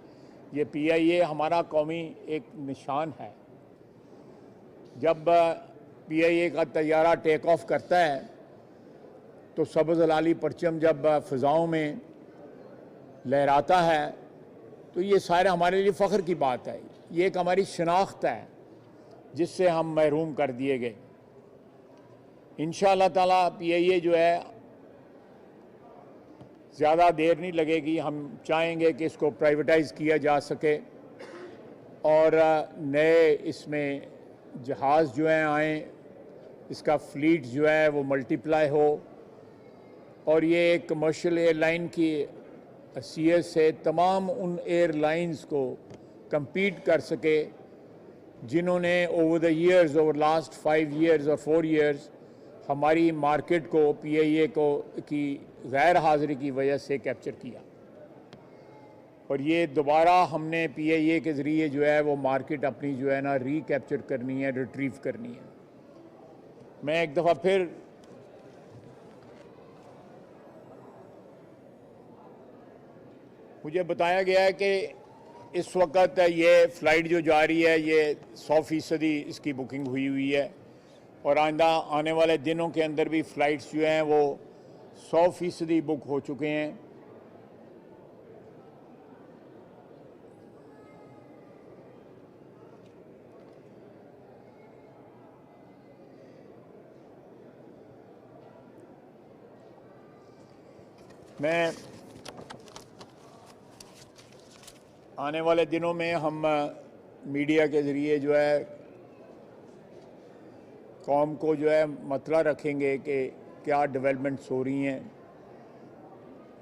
ये पीआईए हमारा कौमी एक निशान है। जब पीआईए का तैयारा टेक ऑफ करता है तो सब्ज़ हलाली परचम जब फ़िज़ाओं में लहराता है तो ये सारे हमारे लिए फ़ख्र की बात है। ये एक हमारी शनाख्त है जिससे हम महरूम कर दिए गए। इंशाअल्लाह ताला पीआईए जो है ज़्यादा देर नहीं लगेगी। हम चाहेंगे कि इसको प्राइवेटाइज़ किया जा सके اور نئے اس میں جہاز جو ہیں آئیں, اس کا فلیٹ جو ہے وہ ملٹیپلائی ہو, اور یہ ایک کمرشل ایئر لائن کی حیثیت سے تمام ان ایئر لائنز کو کمپیٹ کر سکے جنہوں نے over the years, over last 5 years اور 4 ایئرز ہماری مارکیٹ کو پی آئی اے کو کی غیر حاضری کی وجہ سے کیپچر کیا. اور یہ دوبارہ ہم نے پی آئی اے کے ذریعے جو ہے وہ مارکیٹ اپنی جو ہے نا ری کیپچر کرنی ہے, ریٹریو کرنی ہے. میں ایک دفعہ پھر مجھے بتایا گیا ہے کہ اس وقت یہ فلائٹ جو جا رہی ہے یہ 100% اس کی بکنگ ہوئی ہے, اور آئندہ آنے والے دنوں کے اندر بھی فلائٹس جو ہیں وہ 100% بک ہو چکے ہیں. میں آنے والے دنوں میں ہم میڈیا کے ذریعے جو ہے قوم کو جو ہے مطلع رکھیں گے کہ کیا ڈیولپمنٹس ہو رہی ہیں,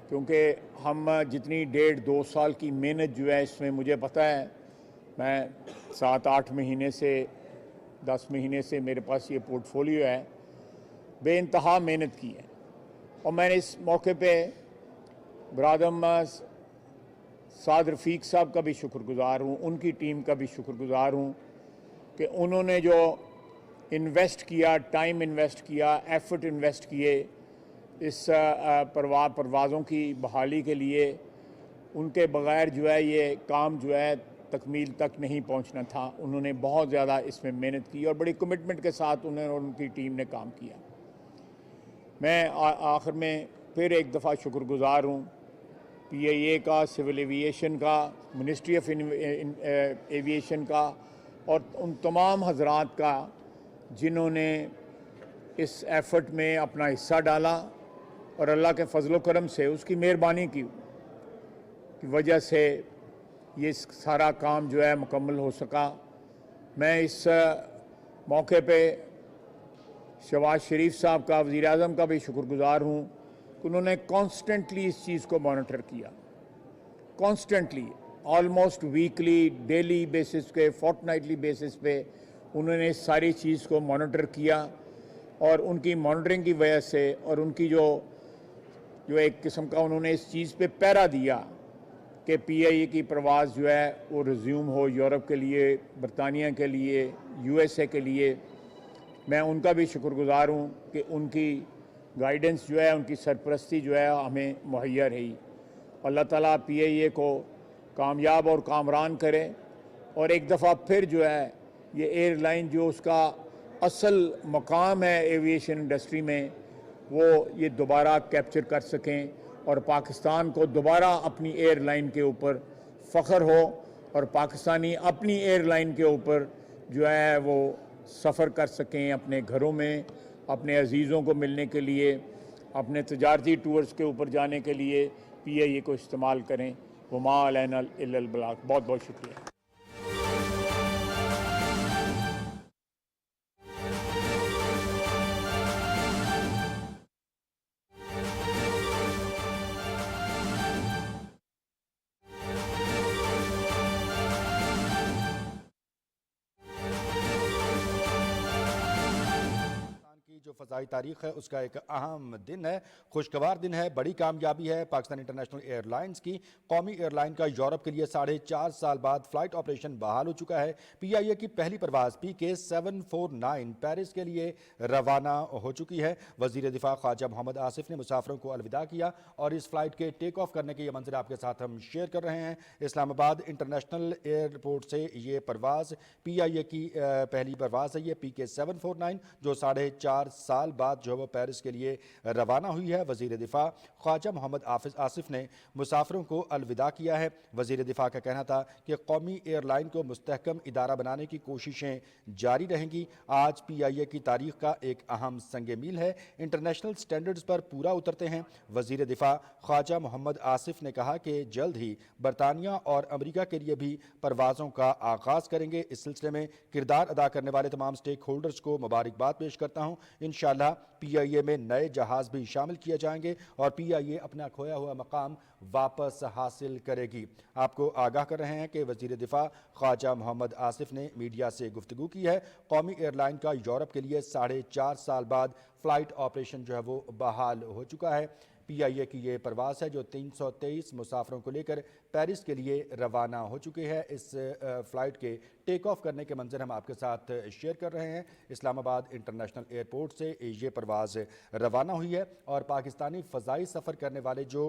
کیونکہ ہم جتنی 1.5-2 سال کی محنت جو ہے اس میں مجھے پتہ ہے, میں 7-8 مہینے سے 10 مہینے سے میرے پاس یہ پورٹ فولیو ہے, بے انتہا محنت کی ہے. اور میں نے اس موقع پہ برادم سعد رفیق صاحب کا بھی شکر گزار ہوں, ان کی ٹیم کا بھی شکر گزار ہوں کہ انہوں نے جو انویسٹ کیا, ٹائم انویسٹ کیا, ایفرٹ انویسٹ کیے اس پروازوں کی بحالی کے لیے. ان کے بغیر جو ہے یہ کام جو ہے تکمیل تک نہیں پہنچنا تھا. انہوں نے بہت زیادہ اس میں محنت کی اور بڑی کمٹمنٹ کے ساتھ انہوں نے اور ان کی ٹیم نے کام کیا. میں آخر میں پھر ایک دفعہ شکر گزار ہوں پی آئی اے کا, سول ایویشن کا, منسٹری آف ایویشن کا, اور ان تمام حضرات کا جنہوں نے اس ایفرٹ میں اپنا حصہ ڈالا, اور اللہ کے فضل و کرم سے اس کی مہربانی کی وجہ سے یہ سارا کام جو ہے مکمل ہو سکا. میں اس موقع پہ شہباز شریف صاحب کا, وزیر اعظم کا بھی شکر گزار ہوں کہ انہوں نے کانسٹنٹلی اس چیز کو مانیٹر کیا, constantly, almost weekly, daily basis پہ, فورٹنائٹلی بیسس پہ انہوں نے اس ساری چیز کو مانیٹر کیا. اور ان کی مانیٹرنگ کی وجہ سے اور ان کی جو ایک قسم کا انہوں نے اس چیز پہ پہرا دیا کہ پی آئی اے کی پرواز جو ہے وہ ریزیوم ہو یورپ کے لیے, برطانیہ کے لیے, یو ایس اے کے لیے. میں ان کا بھی شکر گزار ہوں کہ ان کی گائیڈنس جو ہے, ان کی سرپرستی جو ہے ہمیں مہیا رہی. اللہ تعالیٰ پی آئی اے کو کامیاب اور کامران کرے, اور ایک دفعہ پھر جو ہے یہ ایئر لائن جو اس کا اصل مقام ہے ایویشن انڈسٹری میں, وہ یہ دوبارہ کیپچر کر سکیں اور پاکستان کو دوبارہ اپنی ایئر لائن کے اوپر فخر ہو, اور پاکستانی اپنی ایئر لائن کے اوپر جو ہے وہ سفر کر سکیں اپنے گھروں میں, اپنے عزیزوں کو ملنے کے لیے, اپنے تجارتی ٹورز کے اوپر جانے کے لیے پی آئی اے کو استعمال کریں. وما علینا الا البلاغ. بہت بہت شکریہ. جو فضائی تاریخ ہے اس کا ایک اہم دن ہے, خوشگوار دن ہے, بڑی کامیابی ہے پاکستان انٹرنیشنل ایئر لائنز کی. قومی ایئر لائن کا یورپ کے لیے 4.5 سال بعد فلائٹ آپریشن بحال ہو چکا ہے. پی آئی اے کی پہلی پرواز PK 749 پیرس کے لیے روانہ ہو چکی ہے. وزیر دفاع خواجہ محمد آصف نے مسافروں کو الوداع کیا اور اس فلائٹ کے ٹیک آف کرنے کے یہ منظر آپ کے ساتھ ہم شیئر کر رہے ہیں. اسلام آباد انٹرنیشنل ایئرپورٹ سے یہ پرواز پی آئی اے کی پہلی پرواز ہے, یہ PK 749 جو 4.5 سال साल बाद जो है वो पेरिस के लिए रवाना हुई है। वजीर दिफा ख्वाजा मोहम्मद आसिफ ने मुसाफिरों को अलविदा किया है। वजीर दिफा का कहना था कि कौमी एयरलाइन को मुस्तहकम इदारा बनाने की कोशिशें जारी रहेंगी। आज PIA की तारीख का एक अहम संगे मील है, इंटरनेशनल स्टैंडर्ड्स पर पूरा उतरते हैं। वजीर दिफा ख्वाजा मोहम्मद आसिफ ने कहा कि जल्द ही बरतानिया और अमेरिका के लिए भी परवाज़ों का आगाज़ करेंगे। इस सिलसिले में किरदार अदा करने वाले तमाम स्टेक होल्डर्स को मुबारकबाद पेश करता हूँ। इंशाअल्लाह PIA में नए जहाज़ भी शामिल किए जाएंगे और PIA अपना खोया हुआ मकाम वापस हासिल करेगी। आपको आगाह कर रहे हैं कि वज़ीर दिफा ख्वाजा मोहम्मद आसिफ ने मीडिया से गुफ्तगू की है। कौमी एयरलाइन का यूरोप के लिए 4.5 साल बाद फ़्लाइट ऑपरेशन जो है वो बहाल हो चुका है। PIA की ये परवाज़ है जो 323 मुसाफिरों को लेकर पेरिस के लिए रवाना हो चुके हैं। इस फ़्लाइट के टेक ऑफ करने के मंजर हम आपके साथ शेयर कर रहे हैं। इस्लामाबाद इंटरनेशनल एयरपोर्ट से ये परवाज़ रवाना हुई है और पाकिस्तानी फ़ज़ाई सफ़र करने वाले जो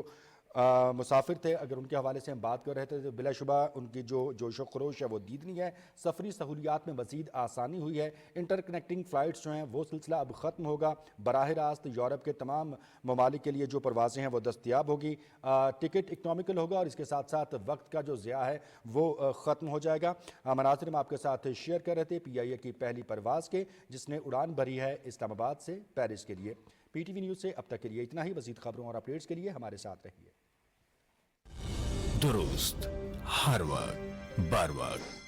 मुसाफिर थे, अगर उनके हवाले से हम बात कर रहे थे तो बिलाशुबा उनकी जो जोश व खरोश है वो दीदनी है। सफरी सहूलियात में मज़ीद आसानी हुई है। इंटरकनेक्टिंग फ़्लाइट्स जो हैं वो सिलसिला अब ख़त्म होगा। बराह रास्त यूरोप के तमाम ममालिक के लिए जो परवाज़ें हैं वो दस्तयाब होगी। टिकट इकनॉमिकल होगा और इसके साथ साथ वक्त का जो ज़िया है वो ख़त्म हो जाएगा। मनाज़िर हम आपके साथ शेयर कर रहे थे PIA की पहली परवाज़ के, जिसने उड़ान भरी है इस्लामाबाद से पेरिस के लिए। PTV न्यूज़ से अब तक के लिए इतना ही। मज़ीद खबरों और अपडेट्स के लिए हमारे साथ रहिए। दुरुस्त हर वक्त बर वक्त।